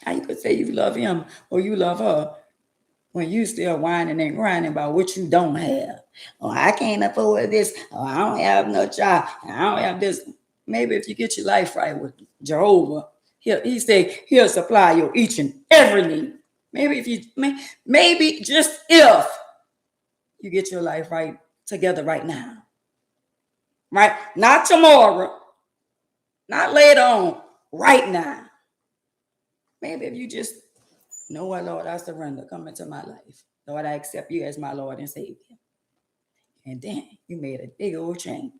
How you could say you love him or you love her when you still whining and grinding about what you don't have? Oh, I can't afford this. Oh, I don't have no job. I don't have this. Maybe if you get your life right with Jehovah, he say he'll supply your each and every need. Maybe just if you get your life right together right now. Right? Not tomorrow. Not later on. Right now. Maybe if you just know what, Lord, I surrender. Come into my life. Lord, I accept you as my Lord and Savior. And then you made a big old change.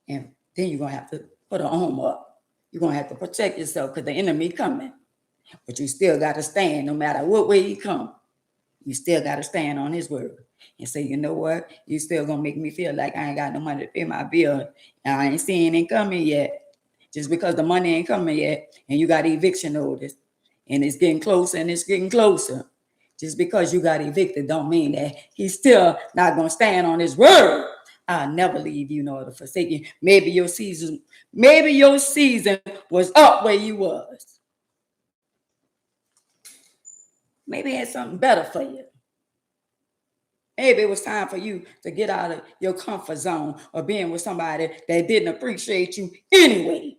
And then you're going to have to put a home up. You're going to have to protect yourself because the enemy coming. But you still got to stand no matter what way he come. You still got to stand on his word and say, you know what? You still going to make me feel like I ain't got no money to pay my bill. And I ain't seeing it coming yet. Just because the money ain't coming yet and you got eviction notice and it's getting closer and it's getting closer. Just because you got evicted don't mean that he's still not going to stand on his word. I'll never leave you nor to forsake you. Maybe your season was up where you was. Maybe it had something better for you. Maybe it was time for you to get out of your comfort zone of being with somebody that didn't appreciate you anyway.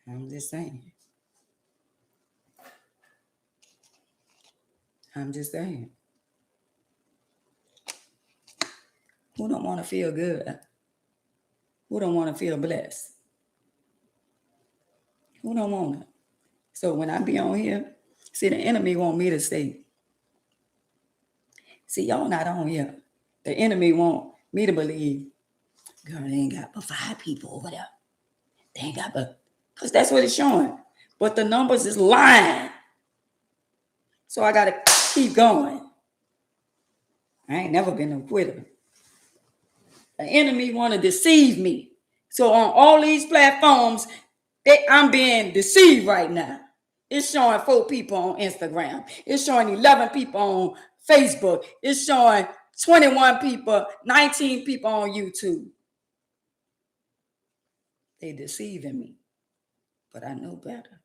I'm just saying. I'm just saying. Who don't want to feel good? Who don't want to feel blessed? Who don't want it? So when I be on here, see, the enemy want me to say, see, y'all not on here. The enemy want me to believe, girl, they ain't got but 5 people over there. They ain't got but, because that's what it's showing. But the numbers is lying. So I got to keep going. I ain't never been a quitter. The enemy want to deceive me. So on all these platforms, I'm being deceived right now. It's showing 4 people on Instagram. It's showing 11 people on Facebook. It's showing 21 people, 19 people on YouTube. They deceiving me. But I know better.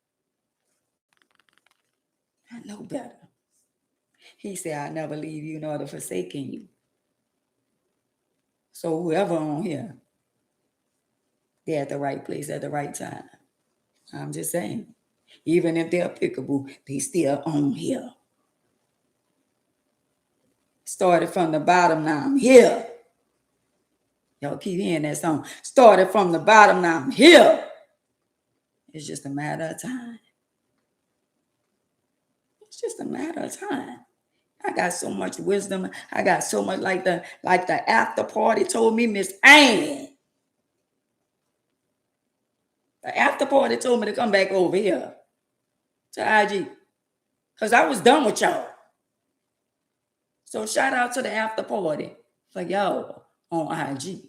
I know better. He said, I never leave you nor to forsaken you. So whoever on here, they're at the right place at the right time. I'm just saying. Even if they're pickable, they still on here. Started from the bottom, now I'm here. Y'all keep hearing that song. Started from the bottom, now I'm here. It's just a matter of time. It's just a matter of time. I got so much wisdom. I got so much like the after party told me, Miss Ann. The after party told me to come back over here to IG. Because I was done with y'all. So shout out to the after party for y'all on IG.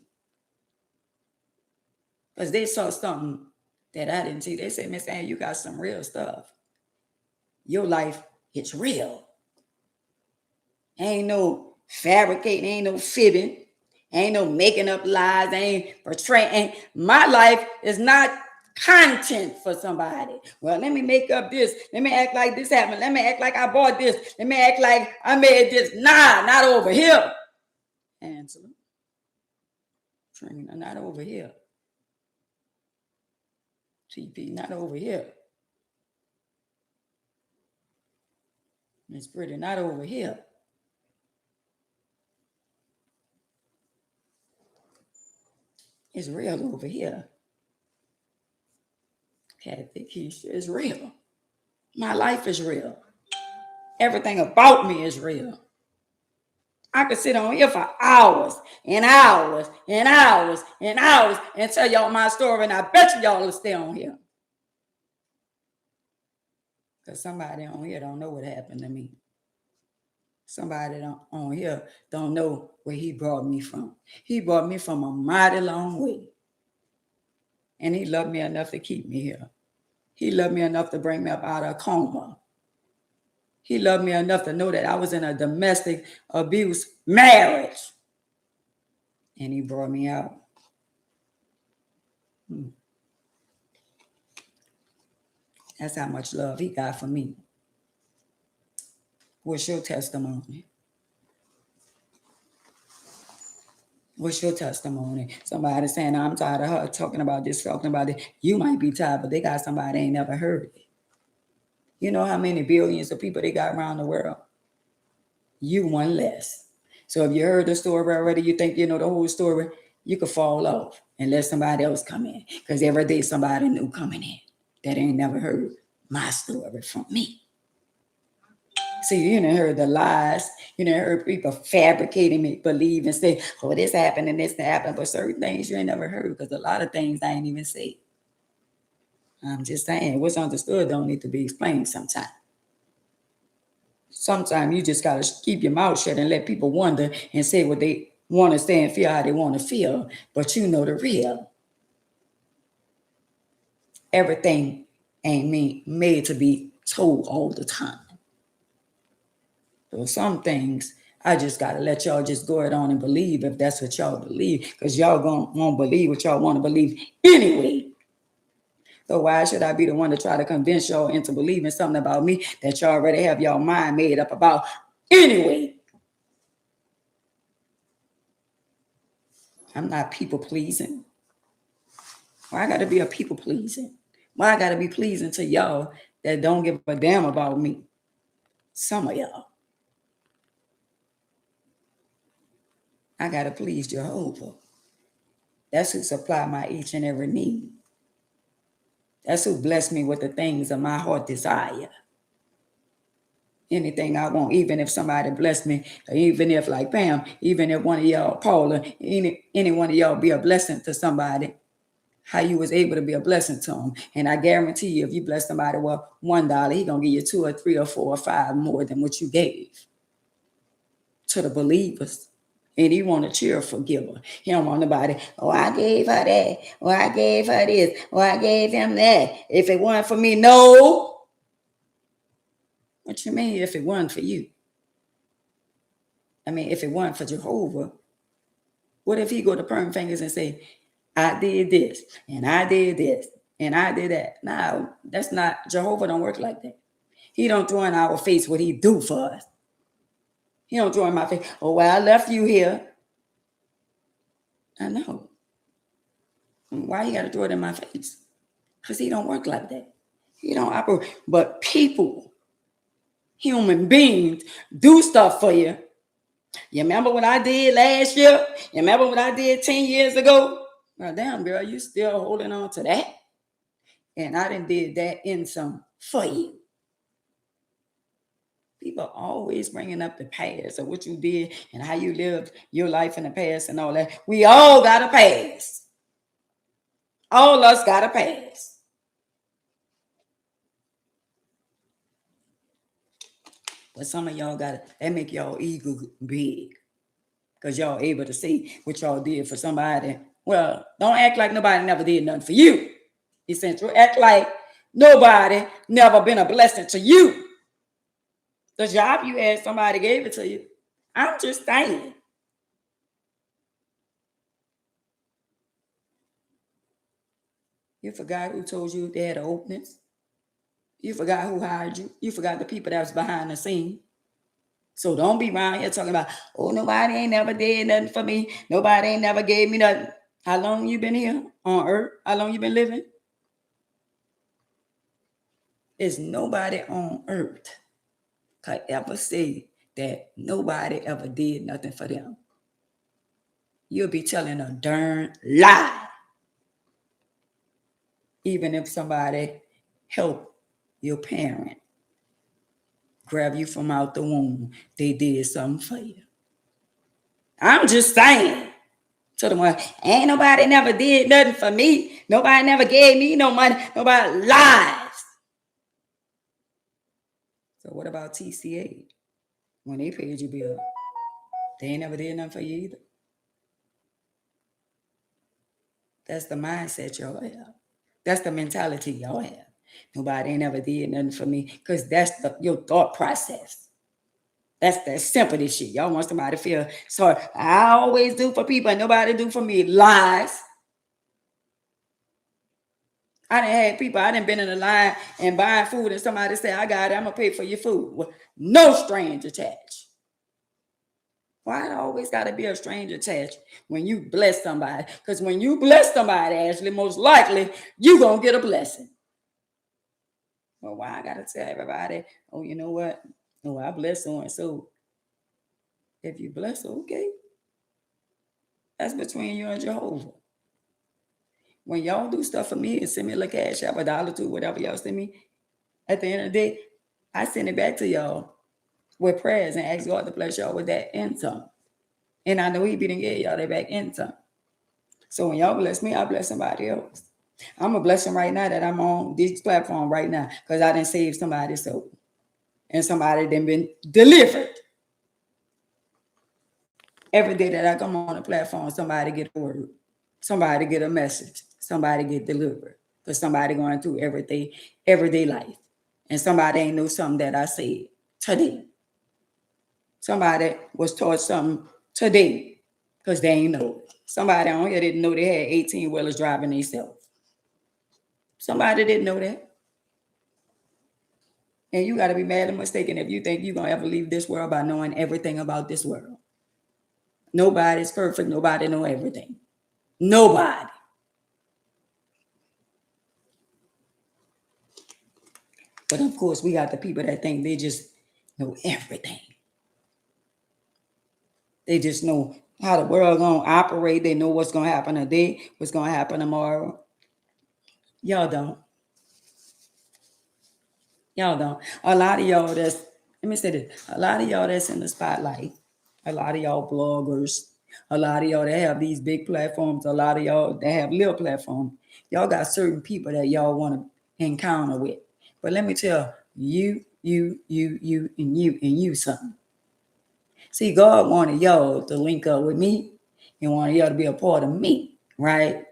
Because they saw something that I didn't see. They said, Miss Ann, you got some real stuff. Your life, it's real. Ain't no fabricating, ain't no fibbing, ain't no making up lies, ain't portraying. My life is not content for somebody. Well, let me make up this. Let me act like this happened. Let me act like I bought this. Let me act like I made this. Nah, not over here. Angela. Trina, not over here. TP, not over here. Miss Pretty, not over here. It's real over here. Kathy Keisha is real. My life is real. Everything about me is real. I could sit on here for hours and hours and hours and hours and tell y'all my story, and I bet you y'all will stay on here. Because somebody on here don't know what happened to me. Somebody on here don't know where he brought me from. He brought me from a mighty long way. And he loved me enough to keep me here. He loved me enough to bring me up out of a coma. He loved me enough to know that I was in a domestic abuse marriage. And he brought me out. That's how much love he got for me. What's your testimony? What's your testimony? Somebody saying, I'm tired of her talking about this, talking about it. You might be tired, but they got somebody ain't never heard it. You know how many billions of people they got around the world? You one less. So if you heard the story already, you think you know the whole story, you could fall off and let somebody else come in. Because every day somebody new coming in that ain't never heard my story from me. See, you didn't heard the lies. You didn't heard people fabricating, make believe and say, oh, this happened and this happened. But certain things you ain't never heard, because a lot of things I ain't even say. I'm just saying, what's understood don't need to be explained sometimes. Sometimes you just got to keep your mouth shut and let people wonder and say what they want to say and feel how they want to feel. But you know the real. Everything ain't made to be told all the time. So some things, I just got to let y'all just go it on and believe if that's what y'all believe, because y'all won't believe what y'all want to believe anyway. So why should I be the one to try to convince y'all into believing something about me that y'all already have y'all mind made up about anyway? I'm not people pleasing. Why I got to be a people pleasing? Why I got to be pleasing to y'all that don't give a damn about me? Some of y'all. I got to please Jehovah. That's who supply my each and every need. That's who blessed me with the things of my heart desire. Anything I want, even if somebody bless me, even if like Pam, even if one of y'all, Paula, any one of y'all be a blessing to somebody, how you was able to be a blessing to them. And I guarantee you, if you bless somebody with $1, he gonna give you 2 or 3 or 4 or 5 more than what you gave to the believers. And he want a cheerful giver. He don't want nobody, oh, I gave her that, or I gave her this, or I gave him that. If it weren't for me, no. What you mean if it weren't for you? I mean, if it weren't for Jehovah, what if he go to perm fingers and say, I did this, and I did this, and I did that? No, that's not, Jehovah don't work like that. He don't throw in our face what he do for us. He don't throw in my face, oh, well, I left you here. I know. Why you got to throw it in my face? Because he don't work like that. He don't operate. But people, human beings, do stuff for you You remember what I did last year? You remember what I did 10 years ago? Well, damn, girl, you still holding on to that? And I done did that in some for you. People always bringing up the past of what you did and how you lived your life in the past and all that. We all got a past. All us got a past. But some of y'all got it. That make y'all ego big. Because y'all able to see what y'all did for somebody. Well, don't act like nobody never did nothing for you. Essential. Act like nobody never been a blessing to you. The job you had, somebody gave it to you. I'm just saying. You forgot who told you they had openings. You forgot who hired you. You forgot the people that was behind the scene. So don't be around here talking about, oh, nobody ain't never did nothing for me. Nobody ain't never gave me nothing. How long you been here on earth? How long you been living? There's nobody on earth could ever say that nobody ever did nothing for them. You'll be telling a darn lie. Even if somebody helped your parent grab you from out the womb, they did something for you. I'm just saying. To the one, ain't nobody never did nothing for me. Nobody never gave me no money. Nobody lies. So what about TCA? When they paid your bill, they ain't never did nothing for you either. That's the mindset y'all have. That's the mentality y'all have. Nobody ain't never did nothing for me because that's your thought process. That's that simple shit. Y'all want somebody to feel sorry. I always do for people and nobody do for me. Lies. I done had people, I done been in a line and buying food and somebody say, I got it, I'm going to pay for your food. Well, no strings attached. Why it always got to be a stranger attached when you bless somebody? Because when you bless somebody, Ashley, most likely you going to get a blessing. Well, why I got to tell everybody, oh, you know what? Oh, I bless so and so. If you bless, okay. That's between you and Jehovah. When y'all do stuff for me and send me a little cash out, $1, $2, whatever y'all send me, at the end of the day, I send it back to y'all with prayers and ask God to bless y'all with that income. And I know he didn't get y'all that back income. So when y'all bless me, I bless somebody else. I'm a blessing right now that I'm on this platform right now because I didn't save somebody's soul. And somebody done been delivered. Every day that I come on the platform, somebody get a word. Somebody get a message. Somebody get delivered. Because somebody going through everyday life. And somebody ain't know something that I said today. Somebody was taught something today because they ain't know it. Somebody on here didn't know they had 18-wheelers driving themselves. Somebody didn't know that. And you got to be mad and mistaken if you think you're going to ever leave this world by knowing everything about this world. Nobody's perfect. Nobody know everything. Nobody. But of course, we got the people that think they just know everything. They just know how the world gonna operate. They know what's gonna happen today, what's gonna happen tomorrow. Y'all don't. Y'all don't. A lot of y'all that's, let me say this, a lot of y'all that's in the spotlight, a lot of y'all bloggers, a lot of y'all that have these big platforms, a lot of y'all that have little platforms, y'all got certain people that y'all want to encounter with. But let me tell you, and you something. See, God wanted y'all to link up with me and wanted y'all to be a part of me, right?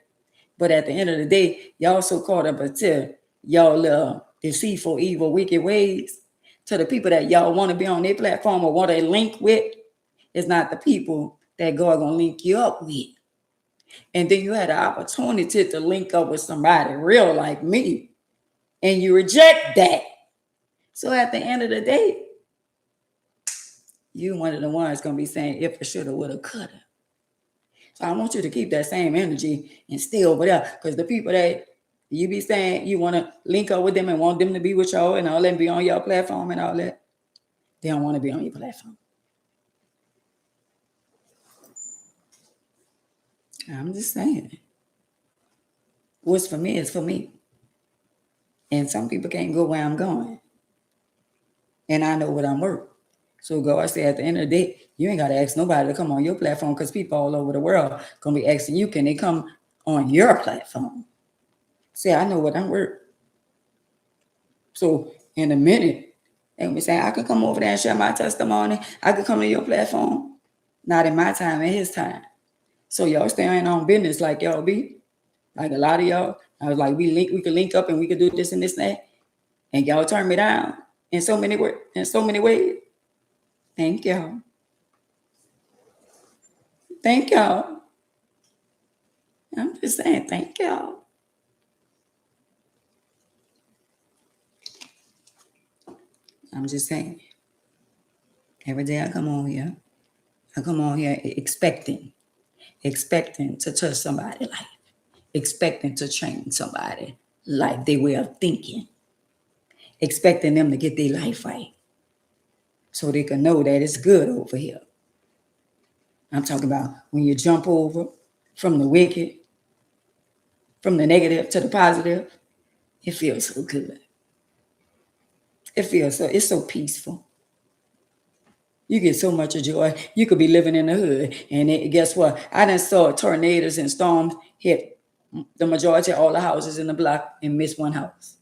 But at the end of the day, y'all so caught up until y'all deceitful, evil, wicked ways to the people that y'all want to be on their platform or want to link with. It's not the people that God gonna link you up with. And then you had an opportunity to link up with somebody real like me, and you reject that. So at the end of the day, you one of the ones gonna be saying if I shoulda, woulda, coulda. So I want you to keep that same energy and stay over there, because the people that you be saying you want to link up with them and want them to be with y'all and all that, be on your platform and all that, they don't want to be on your platform. I'm just saying. What's for me is for me. And some people can't go where I'm going. And I know what I'm worth. So God said at the end of the day, you ain't got to ask nobody to come on your platform because people all over the world going to be asking you, can they come on your platform? Say, I know what I'm worth. So in a minute, they be saying, I could come over there and share my testimony. I could come to your platform. Not in my time, in his time. So y'all staying on business like y'all be. Like a lot of y'all. I was like, we could link up and we could do this and this and that. And y'all turn me down in so many ways. Thank y'all. Thank y'all. I'm just saying, thank y'all. I'm just saying. Every day I come on here expecting to touch somebody's life, expecting to change somebody's life, their way of thinking, expecting them to get their life right so they can know that it's good over here. I'm talking about when you jump over from the wicked, from the negative to the positive, it feels so good. It's so peaceful. You get so much joy. You could be living in the hood, and guess what? I done saw tornadoes and storms hit the majority of all the houses in the block and miss one house.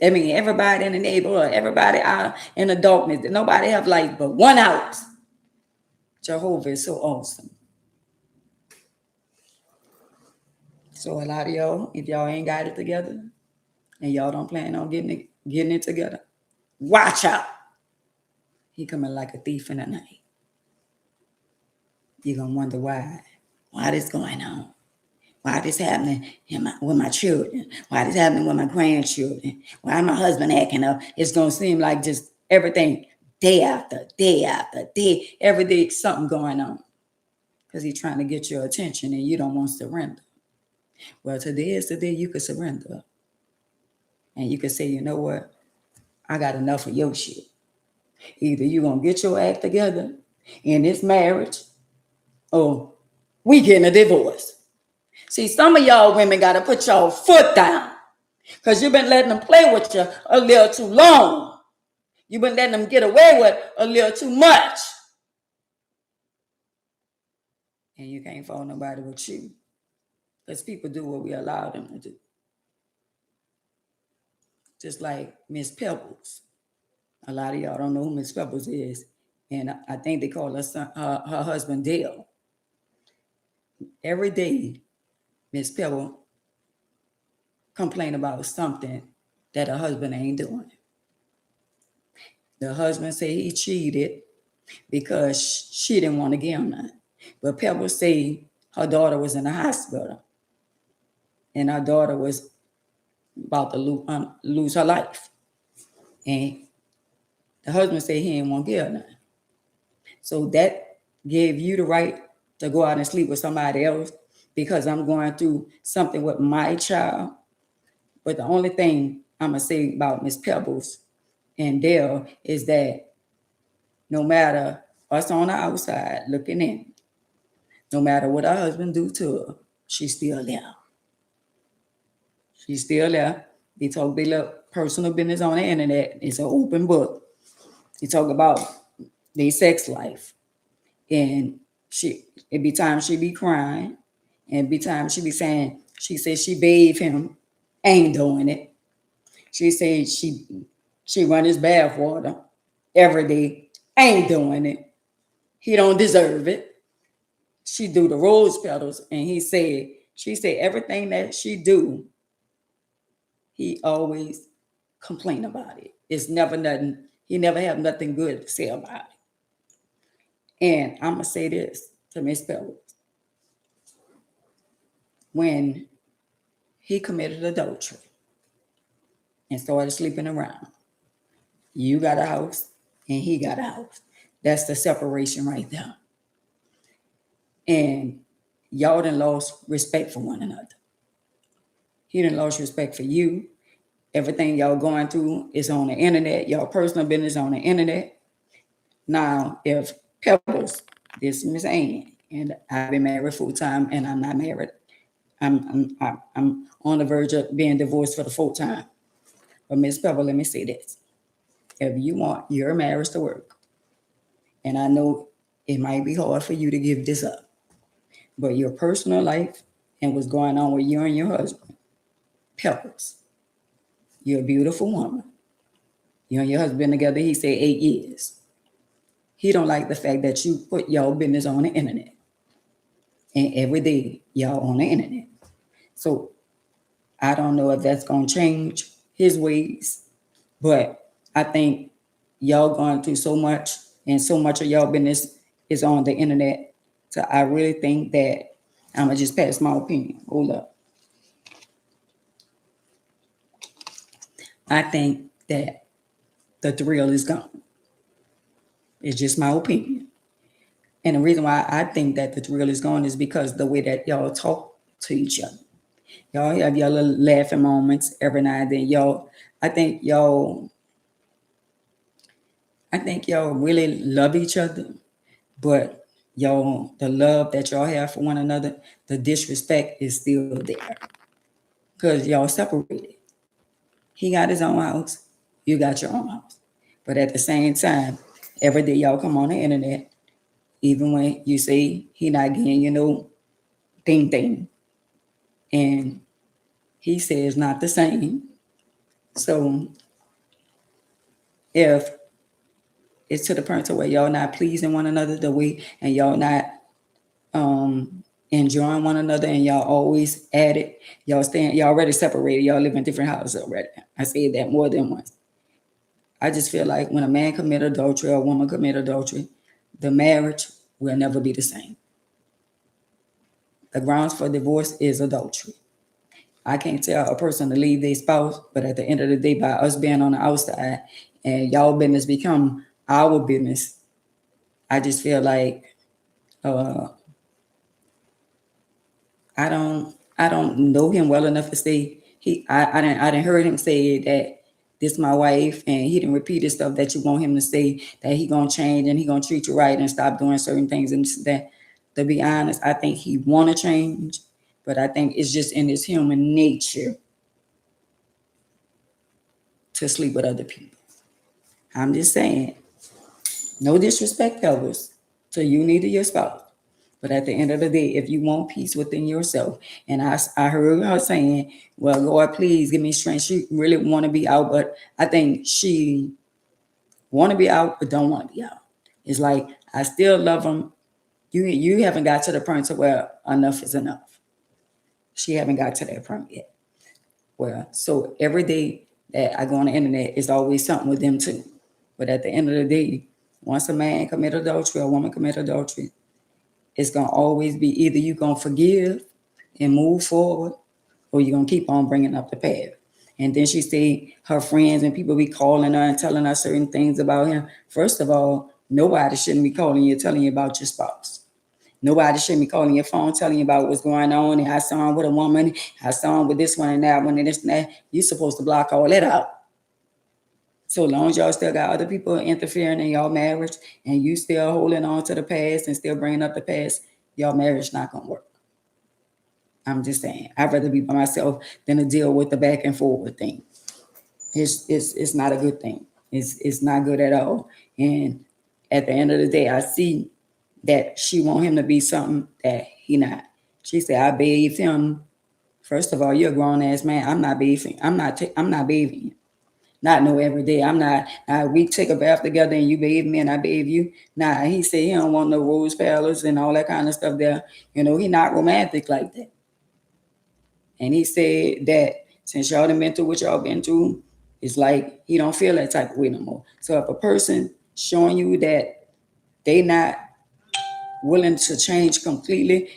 I mean, everybody in the neighborhood, everybody out in the darkness, nobody have light but one house. Jehovah is so awesome. So a lot of y'all, if y'all ain't got it together and y'all don't plan on getting it together, watch out. He coming like a thief in the night. You're going to wonder why. Why this going on? Why this happening with my children? Why this happening with my grandchildren? Why my husband acting up? It's going to seem like just everything day after day after day. Every day something going on. Because he's trying to get your attention and you don't want to surrender. Well, today is the day you can surrender. And you can say, you know what? I got enough of your shit. Either you're going to get your act together in this marriage or we getting a divorce. See, some of y'all women got to put your foot down because you've been letting them play with you a little too long. You've been letting them get away with a little too much. And you can't fall nobody with you because people do what we allow them to do. Just like Miss Pebbles. A lot of y'all don't know who Miss Pebbles is. And I think they call her husband Dale. Every day, Miss Pebbles complain about something that her husband ain't doing. The husband say he cheated because she didn't want to give him none. But Pebbles say her daughter was in the hospital and her daughter was about to lose her life. And the husband said he didn't want to give her none. So that gave you the right to go out and sleep with somebody else because I'm going through something with my child. But the only thing I'm going to say about Miss Pebbles and Dale is that no matter us on the outside looking in, no matter what her husband do to her, she's still there. She's still there. They talk their little personal business on the internet. It's an open book. They talk about their sex life. And it be times she be crying. And it be times she be saying, she said she bathed him, ain't doing it. She said she run his bath water every day, ain't doing it. He don't deserve it. She do the rose petals, and she said everything that she do, he always complain about it. It's never nothing. He never have nothing good to say about it. And I'm gonna say this to Miss Pebbles. When he committed adultery and started sleeping around, you got a house and he got a house. That's the separation right there. And y'all done lost respect for one another. He done lost respect for you. Everything y'all going through is on the internet. Y'all personal business on the internet. Now, if Pebbles, this is Miss Ann, and I've been married full time, and I'm not married. I'm on the verge of being divorced for the full time. But Miss Pebble, let me say this: if you want your marriage to work, and I know it might be hard for you to give this up, but your personal life and what's going on with you and your husband, Pebbles, you're a beautiful woman. You and your husband been together, he said 8 years. He don't like the fact that you put your business on the internet. And every day y'all on the internet. So I don't know if that's gonna change his ways, but I think y'all going through so much, and so much of y'all business is on the internet. So I really think that I'm gonna just pass my opinion. Hold up. I think that the thrill is gone. It's just my opinion. And the reason why I think that the thrill is gone is because the way that y'all talk to each other. Y'all have your little laughing moments every now and then. I think y'all really love each other, but the love that y'all have for one another, the disrespect is still there. Because y'all separated. He got his own house, you got your own house. But at the same time, every day y'all come on the internet, even when you say he not getting, thing, and he says not the same. So if it's to the point where y'all not pleasing one another the way, and y'all not enjoying one another, and y'all always at it, y'all already separated, y'all live in different houses already. I said that more than once. I just feel like when a man commit adultery or a woman commit adultery, the marriage will never be the same. The grounds for divorce is adultery. I can't tell a person to leave their spouse, but at the end of the day, by us being on the outside and y'all business become our business, I just feel like I don't know him well enough to say I didn't heard him say that this my wife, and he didn't repeat the stuff that you want him to say, that he gonna change and he gonna treat you right and stop doing certain things and that. To be honest, I think he wanna change, but I think it's just in his human nature to sleep with other people. I'm just saying, no disrespect, Elvis, to you, neither your spouse. But at the end of the day, if you want peace within yourself, and I heard her saying, well, Lord, please give me strength. She really want to be out, but I think she want to be out, but don't want to be out. It's like, I still love him. You haven't got to the point to where enough is enough. She haven't got to that point yet. Well, so every day that I go on the internet, it's always something with them too. But at the end of the day, once a man commit adultery or a woman commit adultery, it's gonna always be either you gonna forgive and move forward, or you're gonna keep on bringing up the past. And then she say her friends and people be calling her and telling her certain things about him. First of all, nobody shouldn't be calling you, telling you about your spouse. Nobody shouldn't be calling your phone, telling you about what's going on. And I saw him with a woman. I saw him with this one and that one and this and that. You're supposed to block all that out. So long as y'all still got other people interfering in y'all marriage, and you still holding on to the past and still bringing up the past, y'all marriage not gonna work. I'm just saying, I'd rather be by myself than to deal with the back and forward thing. It's not a good thing. It's not good at all. And at the end of the day, I see that she want him to be something that he not. She said, I bathe him. First of all, you're a grown ass man. I'm not bathing. I'm not bathing you. Not no every day. I'm not. We take a bath together and you bathe me and I bathe you. Nah, he said he don't want no rose petals and all that kind of stuff there. He not romantic like that. And he said that since y'all done been through what y'all been through, it's like he don't feel that type of way no more. So if a person showing you that they not willing to change completely,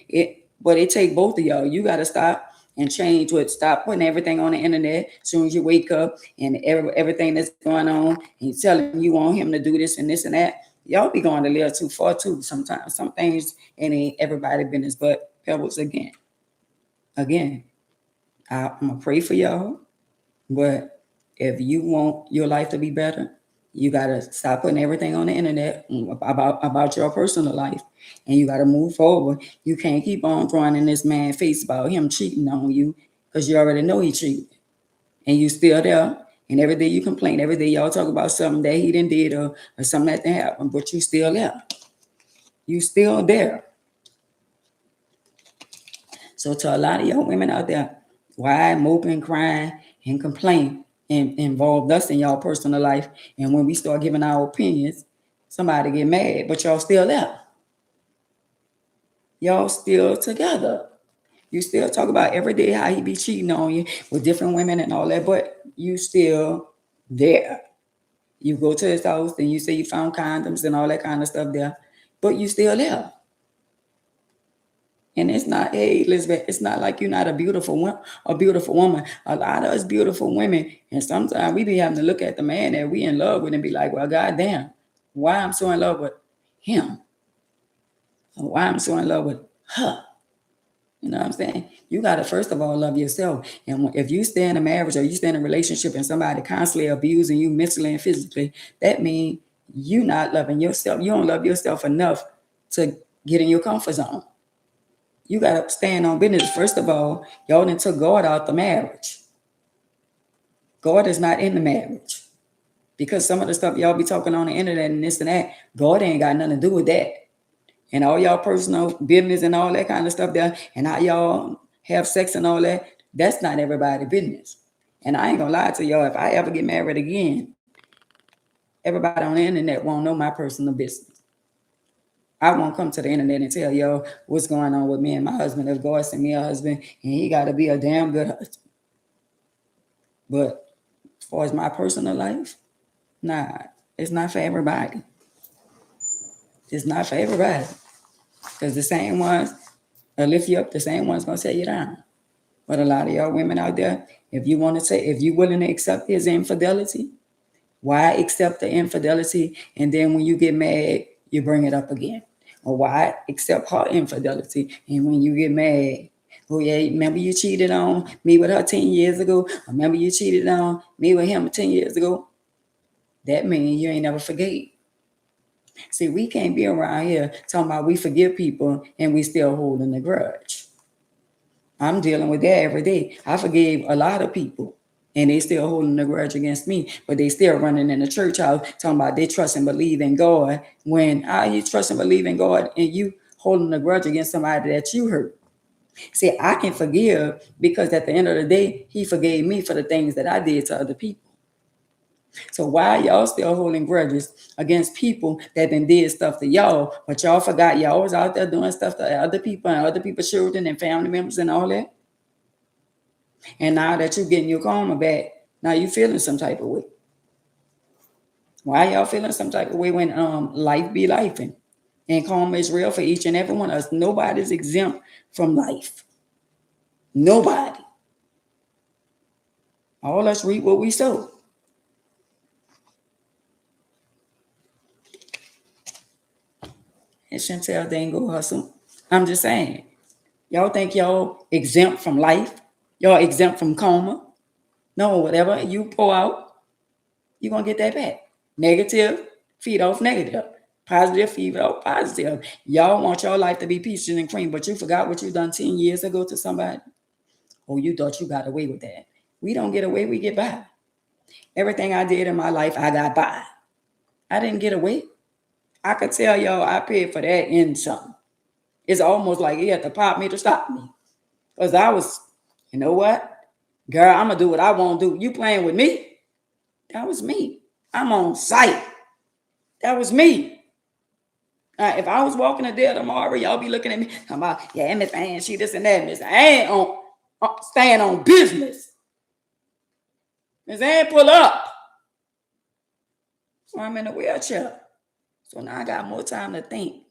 but it take both of y'all. You got to stop and change stop putting everything on the internet as soon as you wake up, and everything that's going on, and you telling you want him to do this and this and that. Y'all be going a little too far too sometimes. Some things ain't everybody business. But Pebbles, again, I'm gonna pray for y'all. But if you want your life to be better, You gotta stop putting everything on the internet about your personal life, and you gotta move forward. You can't keep on throwing in this man's face about him cheating on you because you already know he cheated, and you still there. And every day you complain, every day y'all talk about something that he didn't did or something that didn't happen, but you still there. You still there. So to a lot of young women out there, why moping, crying, and complain and involve us in y'all personal life? And when we start giving our opinions, somebody get mad, but y'all still there. Y'all still together. You still talk about every day how he be cheating on you with different women and all that, but you still there. You go to his house and you say you found condoms and all that kind of stuff there, but you still there. And it's not, hey, Elizabeth, it's not like you're not a beautiful woman. A lot of us beautiful women, and sometimes we be having to look at the man that we in love with and be like, well, goddamn, why I'm so in love with him? Or why I'm so in love with her? You know what I'm saying? You got to, first of all, love yourself. And if you stay in a marriage or you stay in a relationship and somebody constantly abusing you mentally and physically, that means you not loving yourself. You don't love yourself enough to get in your comfort zone. You got to stand on business. First of all, y'all done took God out the marriage. God is not in the marriage. Because some of the stuff y'all be talking on the internet and this and that, God ain't got nothing to do with that. And all y'all personal business and all that kind of stuff there, and how y'all have sex and all that, that's not everybody's business. And I ain't gonna lie to y'all, if I ever get married again, everybody on the internet won't know my personal business. I won't come to the internet and tell y'all what's going on with me and my husband. If God sent me a husband, and he got to be a damn good husband. But as far as my personal life, nah, it's not for everybody. It's not for everybody. Because the same ones will lift you up, the same ones gonna tear you down. But a lot of y'all women out there, if you want to say, if you're willing to accept his infidelity, why accept the infidelity and then when you get mad, you bring it up again? Or why accept her infidelity and when you get mad, oh yeah, remember you cheated on me with her 10 years ago? Or remember you cheated on me with him 10 years ago? That means you ain't never forgave. See, we can't be around here talking about we forgive people and we still holding a grudge. I'm dealing with that every day. I forgave a lot of people and they still holding a grudge against me, but they still running in the church house talking about they trust and believe in God. When you trust and believe in God and you holding a grudge against somebody that you hurt. See, I can forgive because at the end of the day, he forgave me for the things that I did to other people. So why y'all still holding grudges against people that then did stuff to y'all, but y'all forgot y'all was out there doing stuff to other people and other people's children and family members and all that? And now that you're getting your karma back, now you feeling some type of way. Why y'all feeling some type of way when life be lifing? And karma is real for each and every one of us. Nobody's exempt from life. Nobody. All us reap what we sow. And Chantel, they ain't go hustle. I'm just saying. Y'all think y'all exempt from life? Y'all exempt from karma? No, whatever you pour out, you're going to get that back. Negative, feed off negative. Positive, feed off positive. Y'all want your life to be peaches and cream, but you forgot what you done 10 years ago to somebody? Oh, you thought you got away with that. We don't get away, we get by. Everything I did in my life, I got by. I didn't get away. I could tell y'all I paid for that in something. It's almost like he had to pop me to stop me. Because I was, you know what? Girl, I'm going to do what I want to do. You playing with me? That was me. I'm on site. That was me. If I was walking a dead tomorrow, y'all be looking at me talking about, yeah, Miss Ann, she this and that. Miss Ann on staying on business. Miss Ann pull up. So I'm in a wheelchair. So now I got more time to think.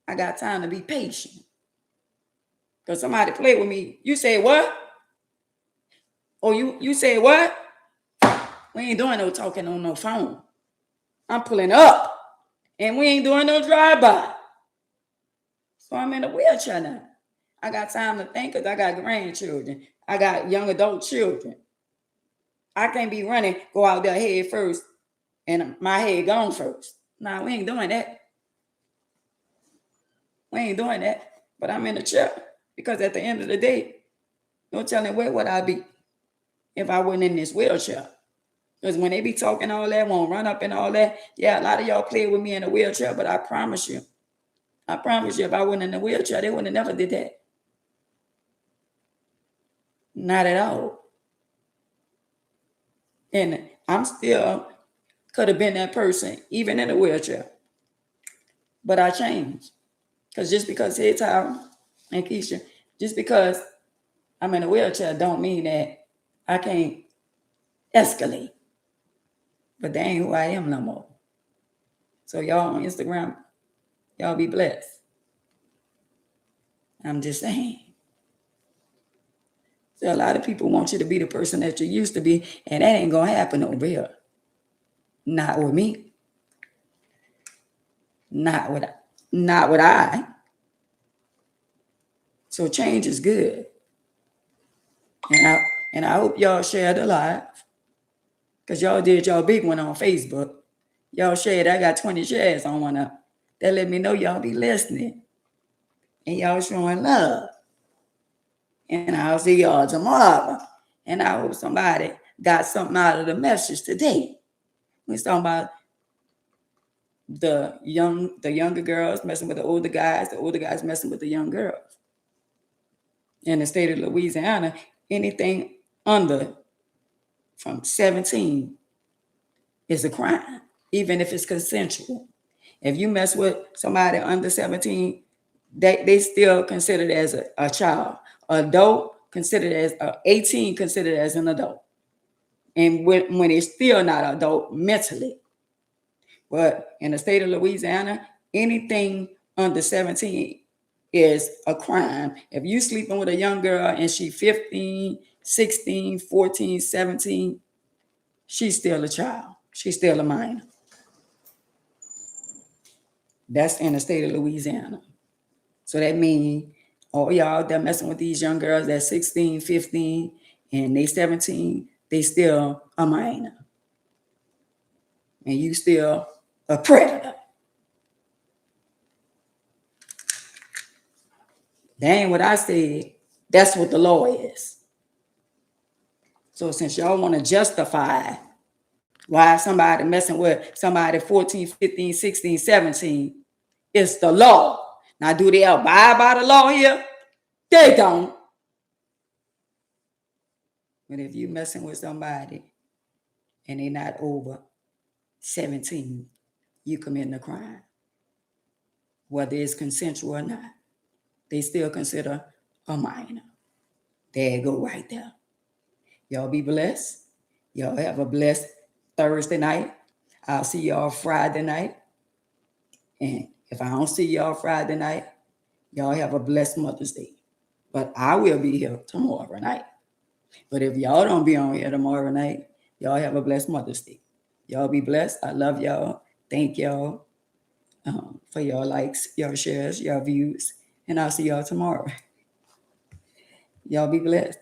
I got time to be patient. Because somebody play with me. You say what? Oh, you say what? We ain't doing no talking on no phone. I'm pulling up. And we ain't doing no drive-by. So I'm in a wheelchair now. I got time to think because I got grandchildren. I got young adult children. I can't be running, go out there head first and my head gone first. Nah, we ain't doing that. We ain't doing that. But I'm in the chair because at the end of the day, no telling where would I be if I wasn't in this wheelchair. Because when they be talking all that, won't run up and all that, yeah, a lot of y'all play with me in a wheelchair, but I promise you, if I wasn't in the wheelchair, they wouldn't have never did that. Not at all. And I'm still could have been that person, even in a wheelchair. But I changed. Because just because it's Tyra and Keisha, just because I'm in a wheelchair don't mean that I can't escalate. But that ain't who I am no more. So y'all on Instagram, y'all be blessed. I'm just saying. So a lot of people want you to be the person that you used to be, and that ain't gonna happen over here. Not with me. Not with I. So change is good. And I hope y'all share the live. Because y'all did y'all big one on Facebook. Y'all shared, I got 20 shares on one up. That let me know y'all be listening. And y'all showing love. And I'll see y'all tomorrow. And I hope somebody got something out of the message today. We're talking about the younger girls messing with the older guys messing with the young girls. In the state of Louisiana, anything under from 17 is a crime, even if it's consensual. If you mess with somebody under 17, they still considered as a child. Adult considered as 18 considered as an adult. And when it's still not adult mentally. But in the state of Louisiana, anything under 17 is a crime. If you sleeping with a young girl and she's 15, 16, 14, 17, she's still a child. She's still a minor. That's in the state of Louisiana. So that means all y'all that messing with these young girls that's 16, 15, and they 17, they still a minor. And you still a predator. That ain't what I said. That's what the law is. So since y'all want to justify why somebody messing with somebody 14, 15, 16, 17, it's the law. Now, do they abide by the law here? They don't. But if you messing with somebody and they're not over 17, you committing a crime. Whether it's consensual or not, they still consider a minor. There you go right there. Y'all be blessed. Y'all have a blessed Thursday night. I'll see y'all Friday night. And if I don't see y'all Friday night, y'all have a blessed Mother's Day. But I will be here tomorrow night. But if y'all don't be on here tomorrow night, y'all have a blessed Mother's Day. Y'all be blessed. I love y'all. Thank y'all for your likes, your shares, your views. And I'll see y'all tomorrow. Y'all be blessed.